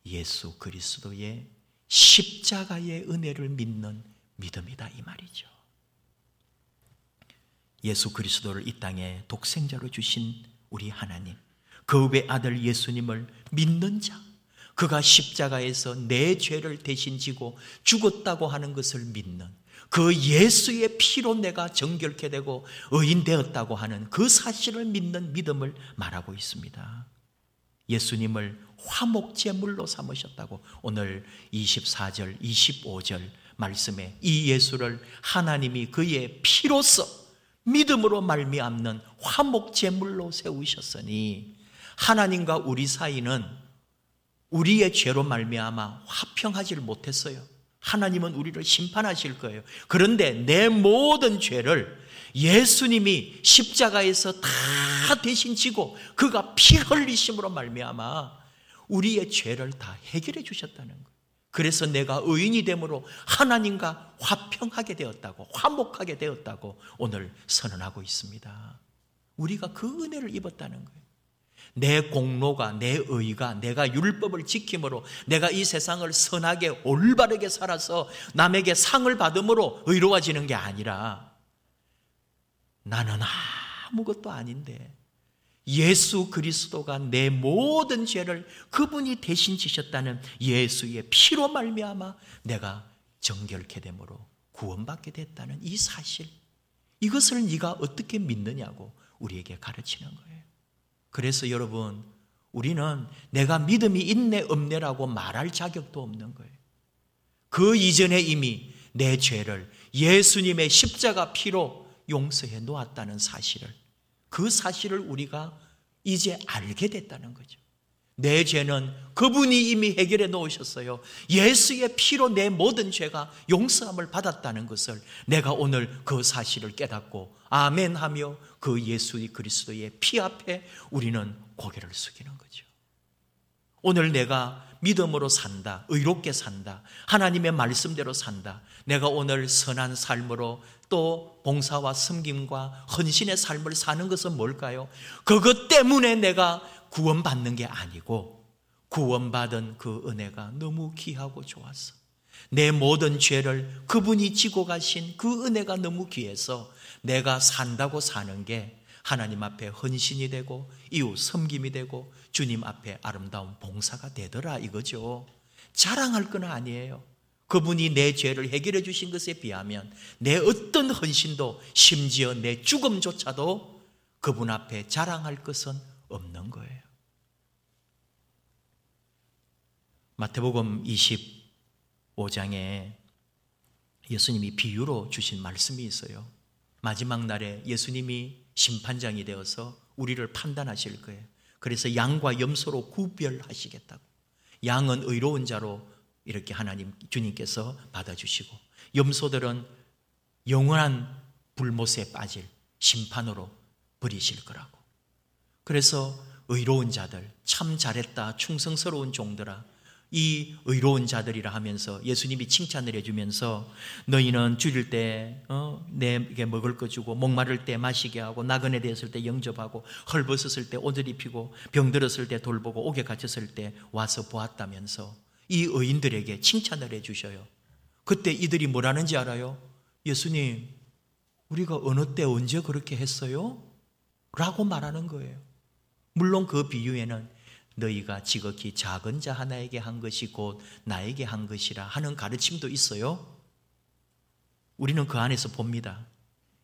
예수 그리스도의 십자가의 은혜를 믿는 믿음이다 이 말이죠. 예수 그리스도를 이 땅에 독생자로 주신 우리 하나님, 그 외아들 예수님을 믿는 자, 그가 십자가에서 내 죄를 대신 지고 죽었다고 하는 것을 믿는, 그 예수의 피로 내가 정결케 되고 의인 되었다고 하는 그 사실을 믿는 믿음을 말하고 있습니다. 예수님을 화목제물로 삼으셨다고 오늘 24절, 25절 말씀에 이 예수를 하나님이 그의 피로서 믿음으로 말미암는 화목제물로 세우셨으니 하나님과 우리 사이는 우리의 죄로 말미암아 화평하지를 못했어요. 하나님은 우리를 심판하실 거예요. 그런데 내 모든 죄를 예수님이 십자가에서 다 대신 지고 그가 피 흘리심으로 말미암아 우리의 죄를 다 해결해 주셨다는 거예요. 그래서 내가 의인이 됨으로 하나님과 화평하게 되었다고, 화목하게 되었다고 오늘 선언하고 있습니다. 우리가 그 은혜를 입었다는 거예요. 내 공로가, 내 의가, 내가 율법을 지킴으로 내가 이 세상을 선하게 올바르게 살아서 남에게 상을 받음으로 의로워지는 게 아니라 나는 아무것도 아닌데 예수 그리스도가 내 모든 죄를 그분이 대신 지셨다는 예수의 피로 말미암아 내가 정결케 됨으로 구원받게 됐다는 이 사실, 이것을 네가 어떻게 믿느냐고 우리에게 가르치는 거예요. 그래서 여러분, 우리는 내가 믿음이 있네 없네라고 말할 자격도 없는 거예요. 그 이전에 이미 내 죄를 예수님의 십자가 피로 용서해 놓았다는 사실을, 그 사실을 우리가 이제 알게 됐다는 거죠. 내 죄는 그분이 이미 해결해 놓으셨어요. 예수의 피로 내 모든 죄가 용서함을 받았다는 것을 내가 오늘 그 사실을 깨닫고 아멘 하며 그 예수 그리스도의 피 앞에 우리는 고개를 숙이는 거죠. 오늘 내가 믿음으로 산다, 의롭게 산다, 하나님의 말씀대로 산다, 내가 오늘 선한 삶으로 또 봉사와 섬김과 헌신의 삶을 사는 것은 뭘까요? 그것 때문에 내가 구원받는 게 아니고 구원받은 그 은혜가 너무 귀하고 좋았어. 내 모든 죄를 그분이 지고 가신 그 은혜가 너무 귀해서 내가 산다고 사는 게 하나님 앞에 헌신이 되고 이웃 섬김이 되고 주님 앞에 아름다운 봉사가 되더라 이거죠. 자랑할 건 아니에요. 그분이 내 죄를 해결해 주신 것에 비하면 내 어떤 헌신도 심지어 내 죽음조차도 그분 앞에 자랑할 것은 없는 거예요. 마태복음 25장에 예수님이 비유로 주신 말씀이 있어요. 마지막 날에 예수님이 심판장이 되어서 우리를 판단하실 거예요. 그래서 양과 염소로 구별하시겠다고. 양은 의로운 자로 이렇게 하나님 주님께서 받아주시고 염소들은 영원한 불못에 빠질 심판으로 버리실 거라고. 그래서 의로운 자들, 참 잘했다, 충성스러운 종들아, 이 의로운 자들이라 하면서 예수님이 칭찬을 해주면서 너희는 줄일 때 내게 먹을 거 주고 목마를 때 마시게 하고 나그네 되었을 때 영접하고 헐벗었을 때 옷을 입히고 병들었을 때 돌보고 옥에 갇혔을 때 와서 보았다면서 이 의인들에게 칭찬을 해주셔요. 그때 이들이 뭐라는지 알아요? 예수님, 우리가 어느 때 언제 그렇게 했어요? 라고 말하는 거예요. 물론 그 비유에는 너희가 지극히 작은 자 하나에게 한 것이 곧 나에게 한 것이라 하는 가르침도 있어요. 우리는 그 안에서 봅니다.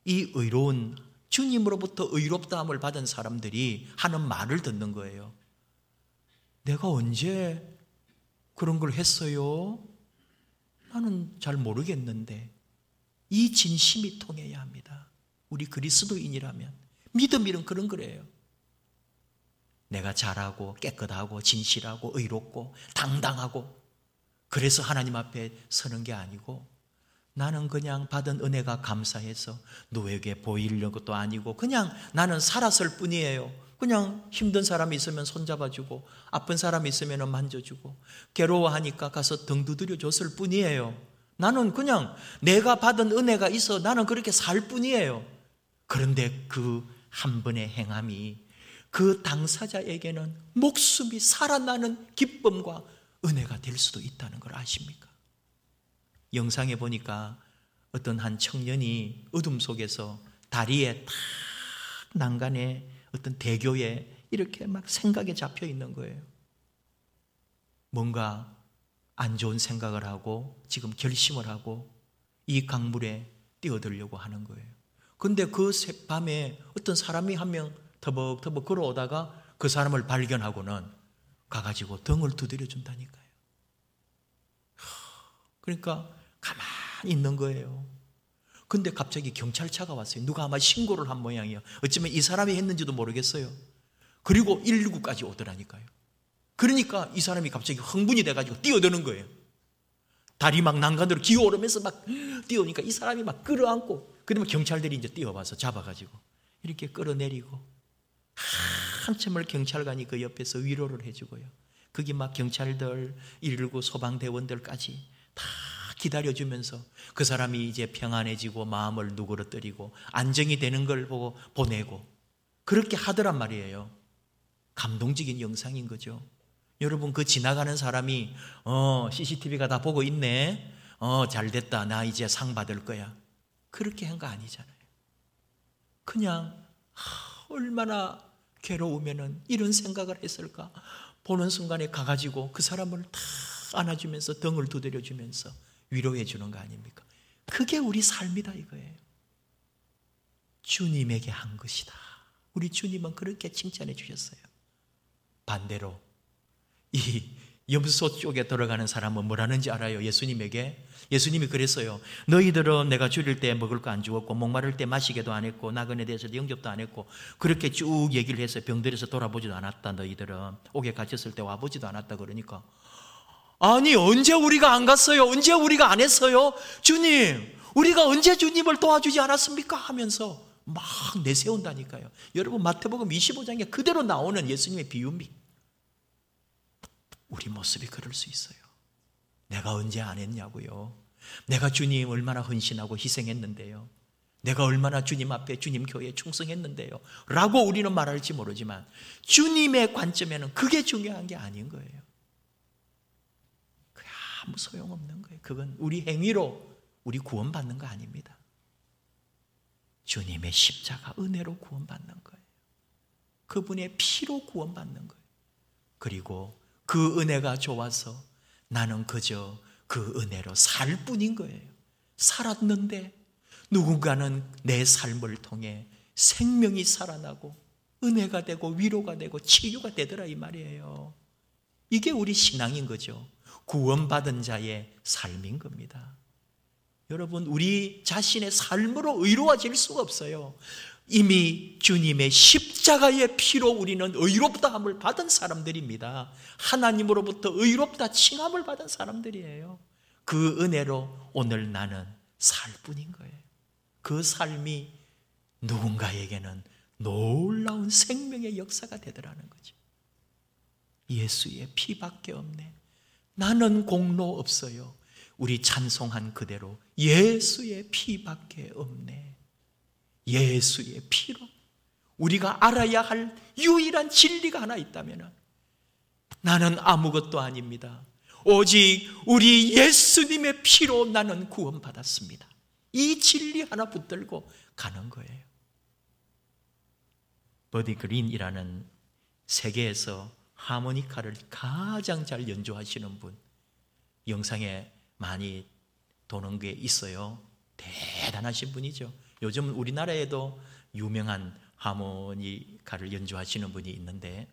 이 의로운 주님으로부터 의롭다함을 받은 사람들이 하는 말을 듣는 거예요. 내가 언제 그런 걸 했어요? 나는 잘 모르겠는데 이 진심이 통해야 합니다. 우리 그리스도인이라면 믿음이란 그런 거래요. 내가 잘하고 깨끗하고 진실하고 의롭고 당당하고 그래서 하나님 앞에 서는 게 아니고 나는 그냥 받은 은혜가 감사해서 누구에게 보이려는 것도 아니고 그냥 나는 살았을 뿐이에요. 그냥 힘든 사람이 있으면 손잡아주고 아픈 사람이 있으면 만져주고 괴로워하니까 가서 등 두드려 줬을 뿐이에요. 나는 그냥 내가 받은 은혜가 있어 나는 그렇게 살 뿐이에요. 그런데 그 한 번의 행함이 그 당사자에게는 목숨이 살아나는 기쁨과 은혜가 될 수도 있다는 걸 아십니까? 영상에 보니까 어떤 한 청년이 어둠 속에서 다리에 탁 난간에 어떤 대교에 이렇게 막 생각에 잡혀 있는 거예요. 뭔가 안 좋은 생각을 하고 지금 결심을 하고 이 강물에 뛰어들려고 하는 거예요. 근데 그 밤에 어떤 사람이 한 명 터벅터벅 걸어오다가 그 사람을 발견하고는 가가지고 등을 두드려 준다니까요. 그러니까 가만히 있는 거예요. 근데 갑자기 경찰차가 왔어요. 누가 아마 신고를 한 모양이에요. 어쩌면 이 사람이 했는지도 모르겠어요. 그리고 119까지 오더라니까요. 그러니까 이 사람이 갑자기 흥분이 돼가지고 뛰어드는 거예요. 다리 막 난간으로 기어오르면서 막 뛰어오니까 이 사람이 막 끌어안고 그러면 경찰들이 이제 뛰어와서 잡아가지고 이렇게 끌어내리고 한참을 경찰관이 그 옆에서 위로를 해주고요. 거기 막 경찰들, 119 소방대원들까지 다 기다려주면서 그 사람이 이제 평안해지고 마음을 누그러뜨리고 안정이 되는 걸 보고 보내고 그렇게 하더란 말이에요. 감동적인 영상인 거죠. 여러분 그 지나가는 사람이 CCTV가 다 보고 있네. 잘됐다. 나 이제 상 받을 거야. 그렇게 한 거 아니잖아요. 그냥 얼마나 괴로우면은 이런 생각을 했을까? 보는 순간에 가가지고 그 사람을 다 안아주면서 등을 두드려주면서 위로해 주는 거 아닙니까? 그게 우리 삶이다 이거예요. 주님에게 한 것이다. 우리 주님은 그렇게 칭찬해 주셨어요. 반대로 이 염소 쪽에 들어가는 사람은 뭐라는지 알아요? 예수님이 그랬어요. 너희들은 내가 줄일 때 먹을 거 안 주었고 목마를 때 마시게도 안 했고 나그네 대해서 영접도 안 했고 그렇게 쭉 얘기를 했어요. 병들어서 돌아보지도 않았다. 너희들은 옥에 갇혔을 때 와보지도 않았다. 그러니까 아니 언제 우리가 안 갔어요? 언제 우리가 안 했어요? 주님 우리가 언제 주님을 도와주지 않았습니까? 하면서 막 내세운다니까요. 여러분 마태복음 25장에 그대로 나오는 예수님의 비유입니다. 우리 모습이 그럴 수 있어요. 내가 언제 안 했냐고요. 내가 주님 얼마나 헌신하고 희생했는데요. 내가 얼마나 주님 앞에 주님 교회에 충성했는데요. 라고 우리는 말할지 모르지만 주님의 관점에는 그게 중요한 게 아닌 거예요. 그게 아무 소용없는 거예요. 그건 우리 행위로 우리 구원받는 거 아닙니다. 주님의 십자가 은혜로 구원받는 거예요. 그분의 피로 구원받는 거예요. 그리고 그 은혜가 좋아서 나는 그저 그 은혜로 살 뿐인 거예요. 살았는데 누군가는 내 삶을 통해 생명이 살아나고 은혜가 되고 위로가 되고 치유가 되더라 이 말이에요. 이게 우리 신앙인 거죠. 구원받은 자의 삶인 겁니다. 여러분 우리 자신의 삶으로 의로워질 수가 없어요. 이미 주님의 십자가의 피로 우리는 의롭다함을 받은 사람들입니다. 하나님으로부터 의롭다 칭함을 받은 사람들이에요. 그 은혜로 오늘 나는 살 뿐인 거예요. 그 삶이 누군가에게는 놀라운 생명의 역사가 되더라는 거죠. 예수의 피밖에 없네. 나는 공로 없어요. 우리 찬송한 그대로 예수의 피밖에 없네. 예수의 피로 우리가 알아야 할 유일한 진리가 하나 있다면 나는 아무것도 아닙니다. 오직 우리 예수님의 피로 나는 구원받았습니다. 이 진리 하나 붙들고 가는 거예요. 버디 그린이라는 세계에서 하모니카를 가장 잘 연주하시는 분, 영상에 많이 도는 게 있어요. 대단하신 분이죠. 요즘 우리나라에도 유명한 하모니카를 연주하시는 분이 있는데,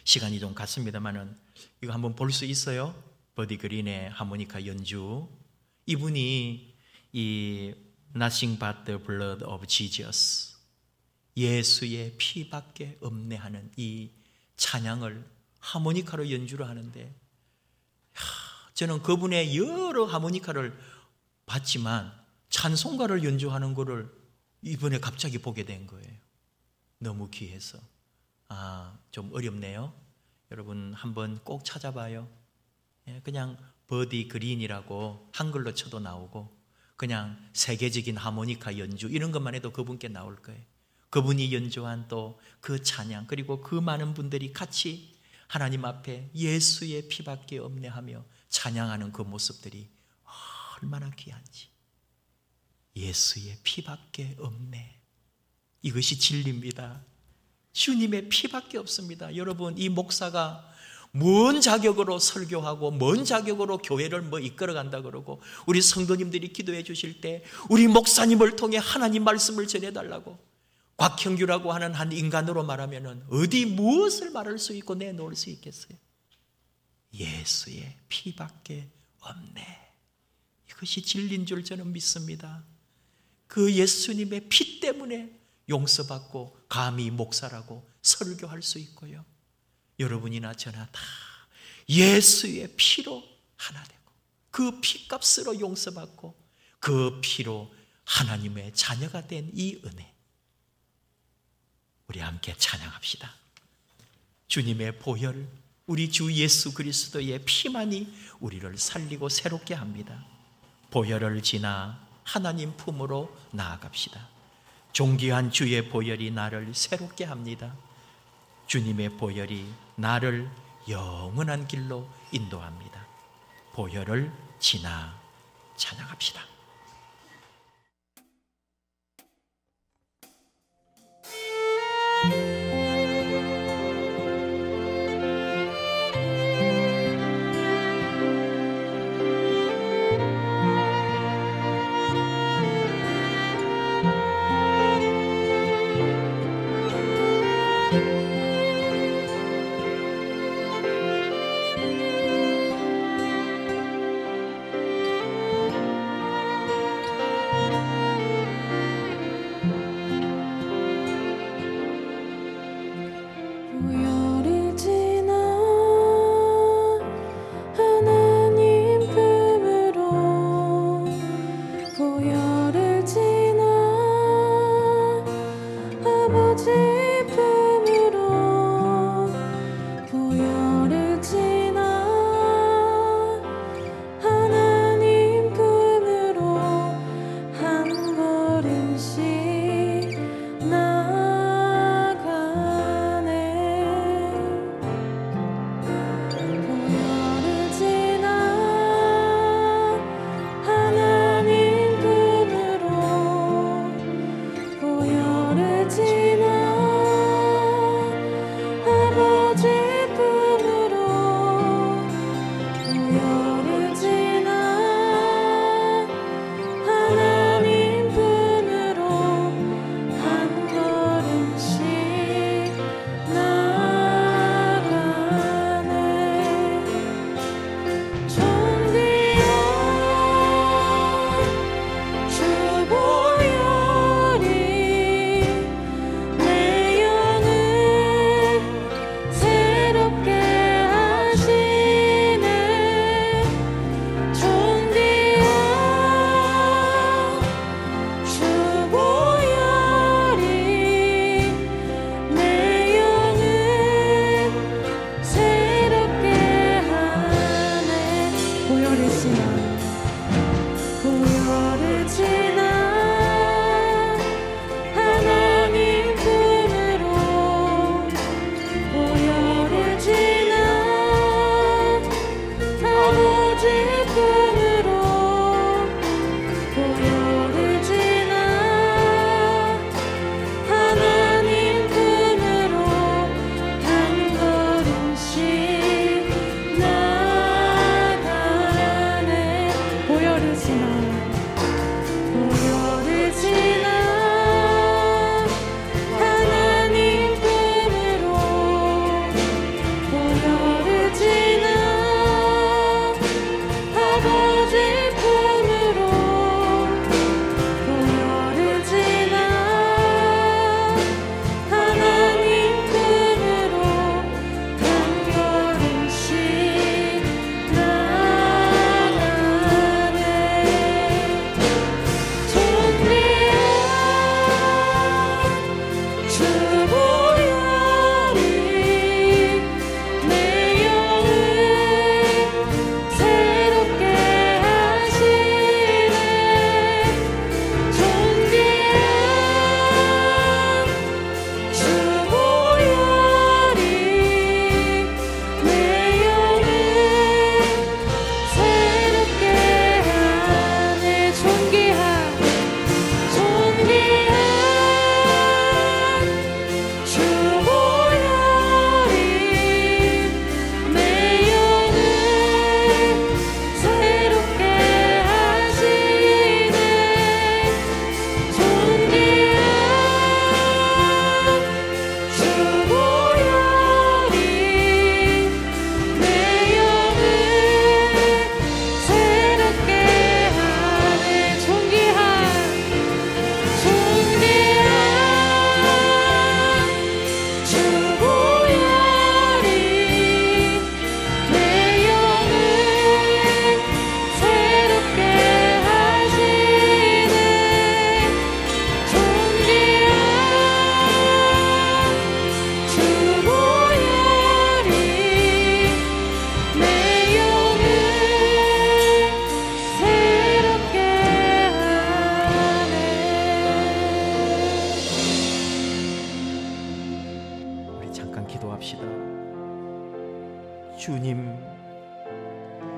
시간이 좀 갔습니다만은 이거 한번 볼 수 있어요? 버디 그린의 하모니카 연주. 이분이 이 Nothing but the blood of Jesus, 예수의 피밖에 없네 하는 이 찬양을 하모니카로 연주를 하는데, 저는 그분의 여러 하모니카를 봤지만 찬송가를 연주하는 것을 이번에 갑자기 보게 된 거예요. 너무 귀해서. 좀 어렵네요. 여러분 한번 꼭 찾아봐요. 그냥 버디 그린이라고 한글로 쳐도 나오고, 그냥 세계적인 하모니카 연주 이런 것만 해도 그분께 나올 거예요. 그분이 연주한 또 그 찬양, 그리고 그 많은 분들이 같이 하나님 앞에 예수의 피밖에 없네 하며 찬양하는 그 모습들이 얼마나 귀한지. 예수의 피밖에 없네. 이것이 진리입니다. 주님의 피밖에 없습니다. 여러분, 이 목사가 뭔 자격으로 설교하고 뭔 자격으로 교회를 이끌어간다 그러고, 우리 성도님들이 기도해 주실 때 우리 목사님을 통해 하나님 말씀을 전해달라고, 곽형규라고 하는 한 인간으로 말하면 어디 무엇을 말할 수 있고 내놓을 수 있겠어요? 예수의 피밖에 없네. 이것이 진리인 줄 저는 믿습니다. 그 예수님의 피 때문에 용서받고 감히 목사라고 설교할 수 있고요. 여러분이나 저나 다 예수의 피로 하나 되고, 그 피값으로 용서받고, 그 피로 하나님의 자녀가 된 이 은혜, 우리 함께 찬양합시다. 주님의 보혈, 우리 주 예수 그리스도의 피만이 우리를 살리고 새롭게 합니다. 보혈을 지나 하나님 품으로 나아갑시다. 존귀한 주의 보혈이 나를 새롭게 합니다. 주님의 보혈이 나를 영원한 길로 인도합니다. 보혈을 지나 찬양합시다. 잠깐 기도합시다. 주님,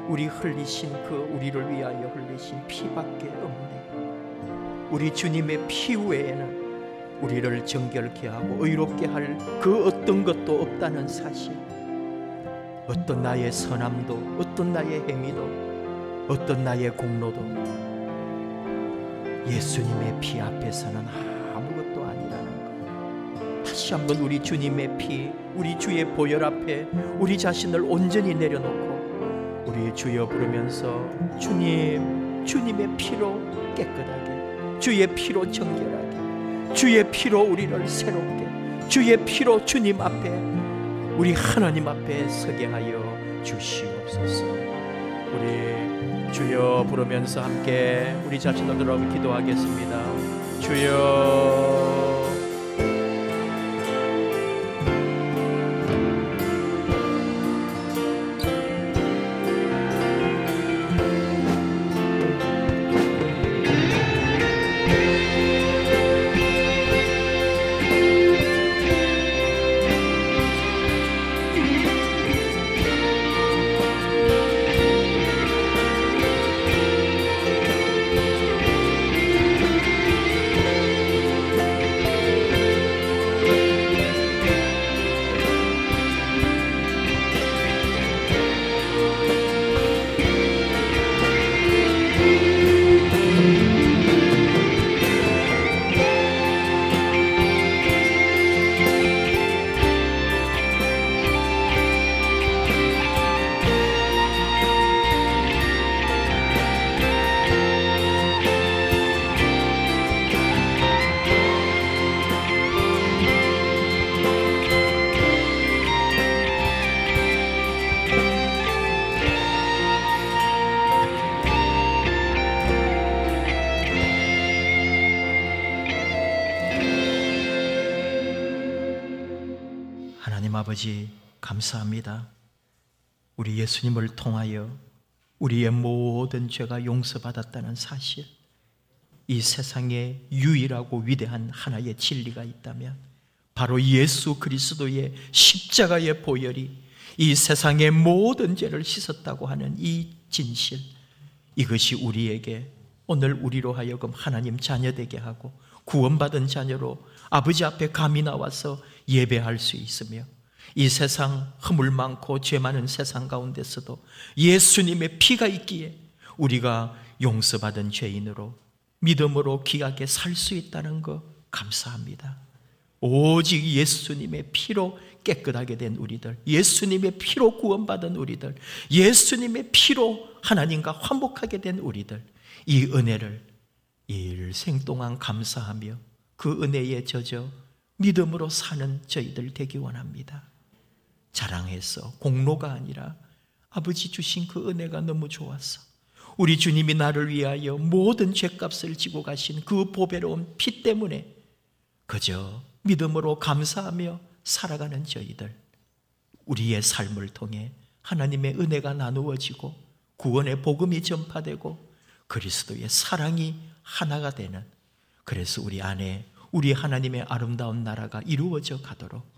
우리 흘리신 우리를 위하여 흘리신 피밖에 없네. 우리 주님의 피 외에는 우리를 정결케 하고 의롭게 할 그 어떤 것도 없다는 사실, 어떤 나의 선함도, 어떤 나의 행위도, 어떤 나의 공로도 예수님의 피 앞에서는 아무것도 아니라는 것. 다시 한번 우리 주님의 피, 우리 주의 보혈 앞에 우리 자신을 온전히 내려놓고 우리 주여 부르면서 주님, 주님의 피로 깨끗하게, 주의 피로 정결하게, 주의 피로 우리를 새롭게, 주의 피로 주님 앞에, 우리 하나님 앞에 서게 하여 주시옵소서. 우리 주여 부르면서 함께 우리 자신을 들어 기도하겠습니다. 주여, 아버지 감사합니다. 우리 예수님을 통하여 우리의 모든 죄가 용서받았다는 사실, 이 세상에 유일하고 위대한 하나의 진리가 있다면 바로 예수 그리스도의 십자가의 보혈이 이 세상의 모든 죄를 씻었다고 하는 이 진실, 이것이 우리에게 오늘 우리로 하여금 하나님 자녀 되게 하고 구원받은 자녀로 아버지 앞에 감히 나와서 예배할 수 있으며, 이 세상 허물 많고 죄 많은 세상 가운데서도 예수님의 피가 있기에 우리가 용서받은 죄인으로 믿음으로 귀하게 살 수 있다는 것 감사합니다. 오직 예수님의 피로 깨끗하게 된 우리들, 예수님의 피로 구원받은 우리들, 예수님의 피로 하나님과 화목하게 된 우리들, 이 은혜를 일생 동안 감사하며 그 은혜에 젖어 믿음으로 사는 저희들 되기 원합니다. 자랑해서 공로가 아니라 아버지 주신 그 은혜가 너무 좋아서 우리 주님이 나를 위하여 모든 죄값을 지고 가신 그 보배로운 피 때문에 그저 믿음으로 감사하며 살아가는 저희들, 우리의 삶을 통해 하나님의 은혜가 나누어지고 구원의 복음이 전파되고 그리스도의 사랑이 하나가 되는, 그래서 우리 안에 우리 하나님의 아름다운 나라가 이루어져 가도록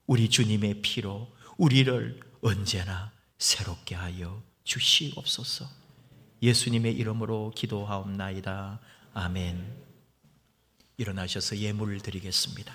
우리 주님의 피로 우리를 언제나 새롭게 하여 주시옵소서. 예수님의 이름으로 기도하옵나이다. 아멘. 일어나셔서 예물을 드리겠습니다.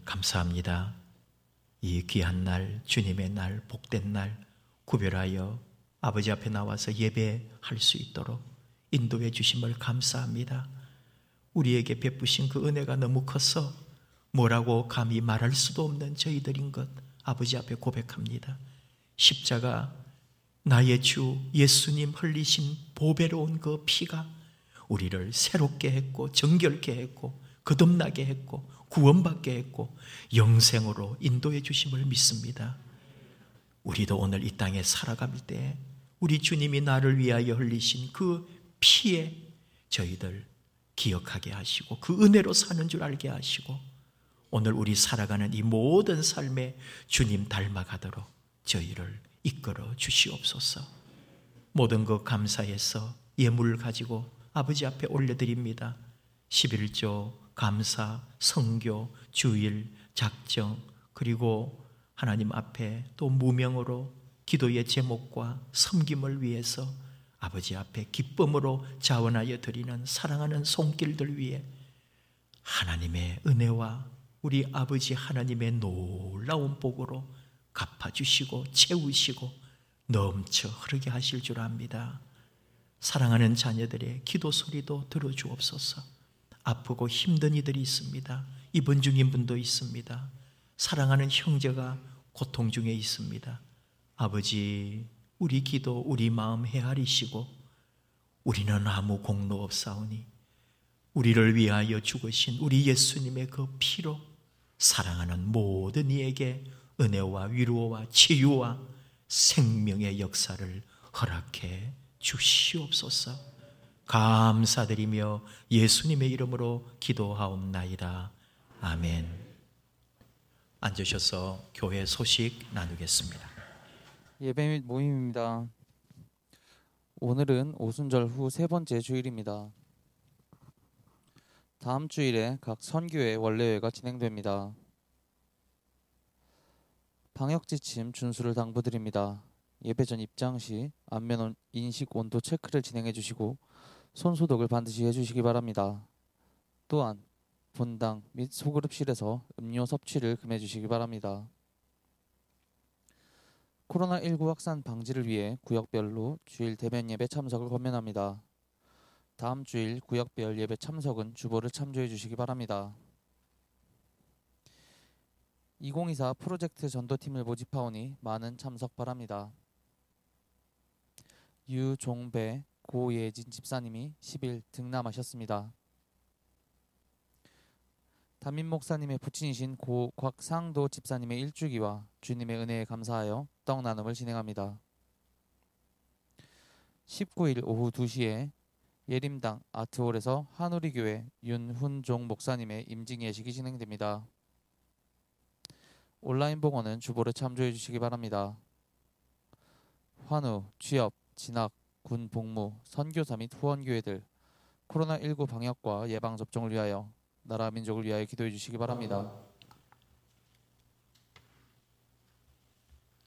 감사합니다. 이 귀한 날, 주님의 날, 복된 날 구별하여 아버지 앞에 나와서 예배할 수 있도록 인도해 주심을 감사합니다. 우리에게 베푸신 그 은혜가 너무 커서 뭐라고 감히 말할 수도 없는 저희들인 것 아버지 앞에 고백합니다. 십자가 나의 주 예수님 흘리신 보배로운 그 피가 우리를 새롭게 했고 정결케 했고 거듭나게 했고 구원받게 했고 영생으로 인도해 주심을 믿습니다. 우리도 오늘 이 땅에 살아갈 때 우리 주님이 나를 위하여 흘리신 그 피에 저희들 기억하게 하시고 그 은혜로 사는 줄 알게 하시고 오늘 우리 살아가는 이 모든 삶에 주님 닮아가도록 저희를 이끌어 주시옵소서. 모든 것 감사해서 예물을 가지고 아버지 앞에 올려드립니다. 11조, 감사, 성교, 주일, 작정, 그리고 하나님 앞에 또 무명으로 기도의 제목과 섬김을 위해서 아버지 앞에 기쁨으로 자원하여 드리는 사랑하는 손길들 위해 하나님의 은혜와 우리 아버지 하나님의 놀라운 복으로 갚아주시고 채우시고 넘쳐 흐르게 하실 줄 압니다. 사랑하는 자녀들의 기도 소리도 들어주옵소서. 아프고 힘든 이들이 있습니다. 입원 중인 분도 있습니다. 사랑하는 형제가 고통 중에 있습니다. 아버지, 우리 기도, 우리 마음 헤아리시고 우리는 아무 공로 없사오니 우리를 위하여 죽으신 우리 예수님의 그 피로 사랑하는 모든 이에게 은혜와 위로와 치유와 생명의 역사를 허락해 주시옵소서. 감사드리며 예수님의 이름으로 기도하옵나이다. 아멘. 앉으셔서 교회 소식 나누겠습니다.
예배 및 모임입니다. 오늘은 오순절 후 세 번째 주일입니다. 다음 주일에 각 선교회 원래회가 진행됩니다. 방역지침 준수를 당부드립니다. 예배 전 입장 시 안면 인식 온도 체크를 진행해 주시고 손소독을 반드시 해주시기 바랍니다. 또한 본당 및 소그룹실에서 음료 섭취를 금해 주시기 바랍니다. 코로나19 확산 방지를 위해 구역별로 주일 대면 예배 참석을 권면합니다. 다음 주일 구역별 예배 참석은 주보를 참조해 주시기 바랍니다. 2024 프로젝트 전도팀을 모집하오니 많은 참석 바랍니다. 유종배 고예진 집사님이 10일 등남하셨습니다. 담임 목사님의 부친이신 고 곽상도 집사님의 일주기와 주님의 은혜에 감사하여 떡 나눔을 진행합니다. 19일 오후 2시에 예림당 아트홀에서 한우리교회 윤훈종 목사님의 임직 예식이 진행됩니다. 온라인 봉헌은 주보를 참조해 주시기 바랍니다. 환우, 취업, 진학, 군 복무, 선교사 및 후원교회들 코로나19 방역과 예방접종을 위하여 나라 민족을 위하여 기도해 주시기 바랍니다.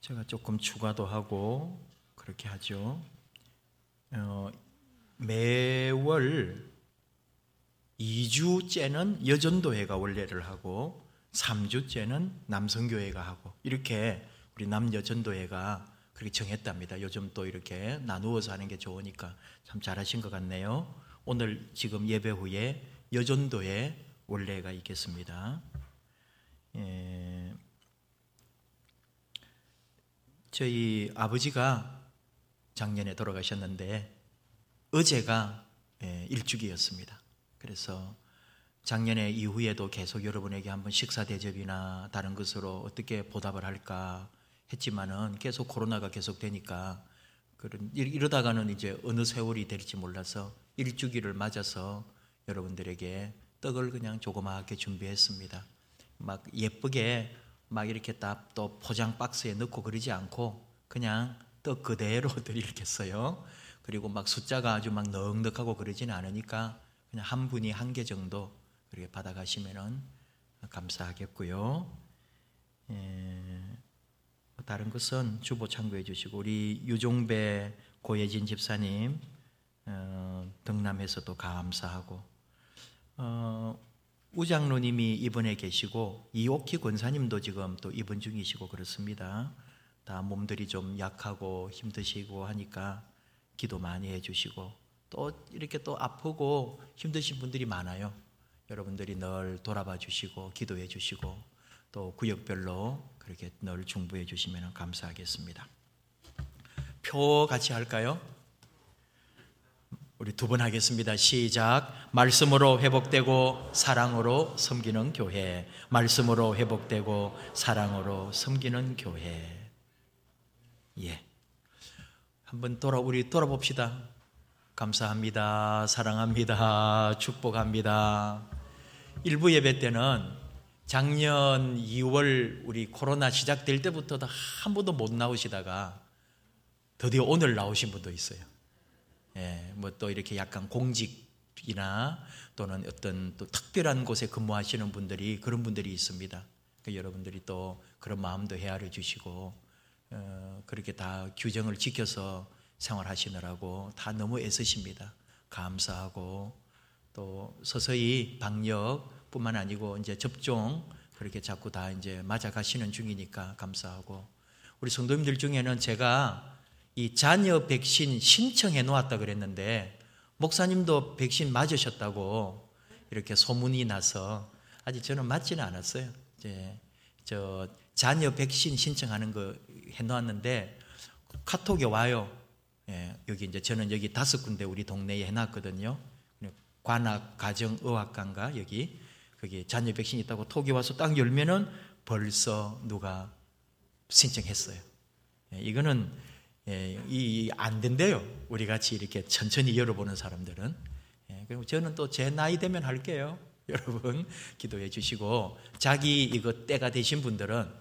제가 조금 추가도 하고 그렇게 하죠. 매월 2주째는 여전도회가 원래를 하고 3주째는 남성교회가 하고 이렇게 우리 남여전도회가 그렇게 정했답니다. 요즘 또 이렇게 나누어서 하는 게 좋으니까 참 잘하신 것 같네요. 오늘 지금 예배 후에 여전도회 원래가 있겠습니다. 저희 아버지가 작년에 돌아가셨는데 어제가 일주기였습니다. 그래서 작년에 이후에도 계속 여러분에게 한번 식사 대접이나 다른 것으로 어떻게 보답을 할까 했지만은 계속 코로나가 계속되니까 이러다가는 이제 어느 세월이 될지 몰라서 일주기를 맞아서 여러분들에게 떡을 그냥 조그맣게 준비했습니다. 막 예쁘게 막 이렇게 딱 또 포장 박스에 넣고 그러지 않고 그냥 떡 그대로 드리겠어요. 그리고 막 숫자가 아주 막 넉넉하고 그러지는 않으니까 그냥 한 분이 한 개 정도 그렇게 받아가시면은 감사하겠고요. 다른 것은 주보 참고해 주시고 우리 유종배 고예진 집사님 등남해서도 감사하고 우장로님이 입원해 계시고 이옥희 권사님도 지금 또 입원 중이시고 그렇습니다. 다 몸들이 좀 약하고 힘드시고 하니까 기도 많이 해주시고 또 이렇게 또 아프고 힘드신 분들이 많아요. 여러분들이 늘 돌아봐 주시고 기도해 주시고 또 구역별로 그렇게 늘 중보해 주시면 감사하겠습니다. 표 같이 할까요? 우리 두 번 하겠습니다. 시작. 말씀으로 회복되고 사랑으로 섬기는 교회. 말씀으로 회복되고 사랑으로 섬기는 교회. 예. 한번 우리 돌아봅시다. 감사합니다. 사랑합니다. 축복합니다. 일부 예배 때는 작년 2월 우리 코로나 시작될 때부터 한 번도 못 나오시다가 드디어 오늘 나오신 분도 있어요. 예, 뭐 또 이렇게 약간 공직이나 또는 어떤 또 특별한 곳에 근무하시는 분들이 그런 분들이 있습니다. 그러니까 여러분들이 또 그런 마음도 헤아려 주시고 그렇게 다 규정을 지켜서 생활하시느라고 다 너무 애쓰십니다. 감사하고 또 서서히 방역뿐만 아니고 이제 접종 그렇게 자꾸 다 이제 맞아가시는 중이니까 감사하고 우리 성도님들 중에는 제가 이 자녀 백신 신청해 놓았다 그랬는데 목사님도 백신 맞으셨다고 이렇게 소문이 나서 아직 저는 맞지는 않았어요. 이제 저 자녀 백신 신청하는 거 해 놓았는데 카톡에 와요. 예, 여기 이제 저는 여기 5군데 우리 동네에 해놨거든요. 관악 가정의학과인가 거기 자녀 백신 있다고 톡이 와서 딱 열면은 벌써 누가 신청했어요. 예, 이거는 안 된대요. 우리 같이 이렇게 천천히 열어보는 사람들은. 그리고 저는 또 제 나이 되면 할게요. 여러분 기도해 주시고 자기 이거 때가 되신 분들은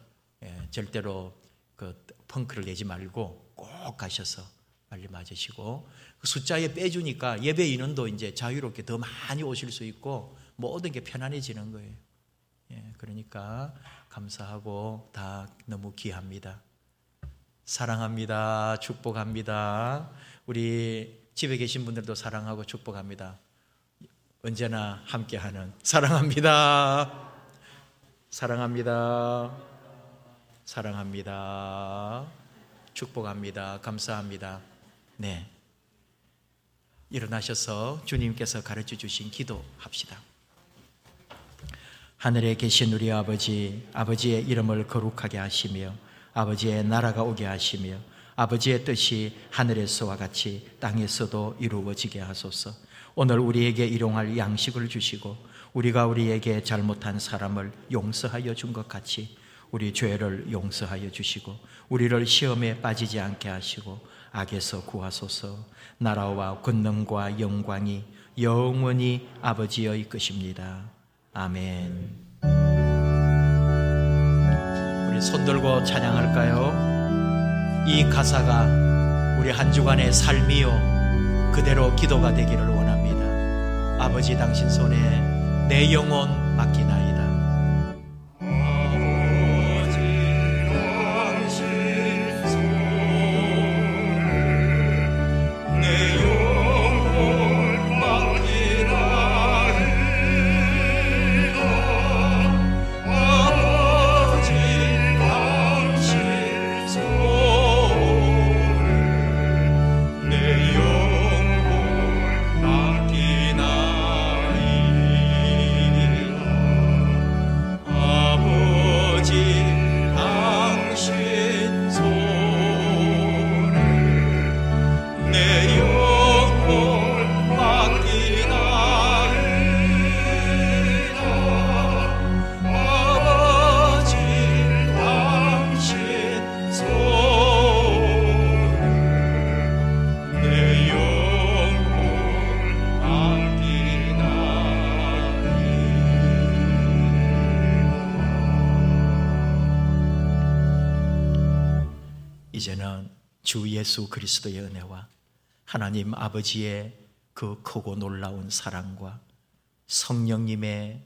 절대로 그 펑크를 내지 말고 꼭 가셔서 빨리 맞으시고 그 숫자에 빼주니까 예배 인원도 이제 자유롭게 더 많이 오실 수 있고 모든 게 편안해지는 거예요. 그러니까 감사하고 다 너무 귀합니다. 사랑합니다. 축복합니다. 우리 집에 계신 분들도 사랑하고 축복합니다. 언제나 함께하는 사랑합니다. 사랑합니다. 사랑합니다. 축복합니다. 감사합니다. 네. 일어나셔서 주님께서 가르쳐 주신 기도합시다. 하늘에 계신 우리 아버지, 아버지의 이름을 거룩하게 하시며 아버지의 나라가 오게 하시며 아버지의 뜻이 하늘에서와 같이 땅에서도 이루어지게 하소서. 오늘 우리에게 일용할 양식을 주시고 우리가 우리에게 잘못한 사람을 용서하여 준 것 같이 우리 죄를 용서하여 주시고 우리를 시험에 빠지지 않게 하시고 악에서 구하소서. 나라와 권능과 영광이 영원히 아버지의 것입니다. 아멘. 우리 손들고 찬양할까요? 이 가사가 우리 한 주간의 삶이요 그대로 기도가 되기를 원합니다. 아버지 당신 손에 내 영혼 맡기나이다. 이제는 주 예수 그리스도의 은혜와 하나님 아버지의 그 크고 놀라운 사랑과 성령님의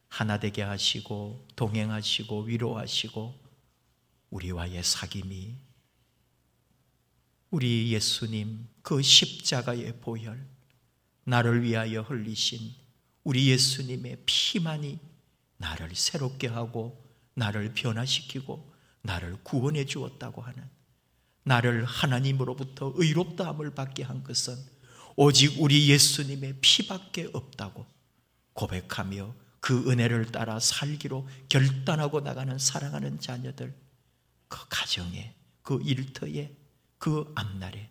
하나 되게 하시고 동행하시고 위로하시고 우리와의 사귐이 우리 예수님 그 십자가의 보혈 나를 위하여 흘리신 우리 예수님의 피만이 나를 새롭게 하고 나를 변화시키고 나를 구원해 주었다고 하는 나를 하나님으로부터 의롭다함을 받게 한 것은 오직 우리 예수님의 피밖에 없다고 고백하며 그 은혜를 따라 살기로 결단하고 나가는 사랑하는 자녀들 그 가정에 그 일터에 그 앞날에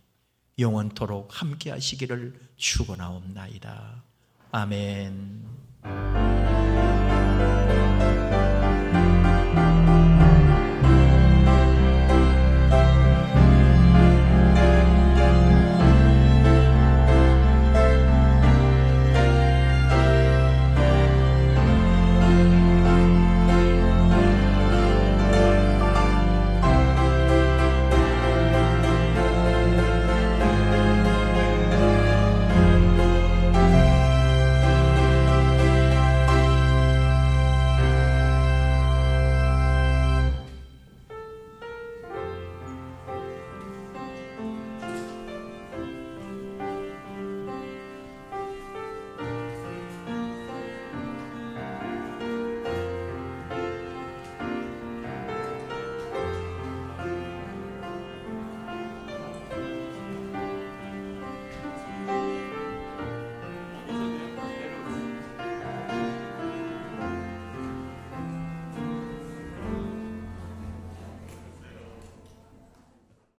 영원토록 함께 하시기를 축원하옵나이다. 아멘.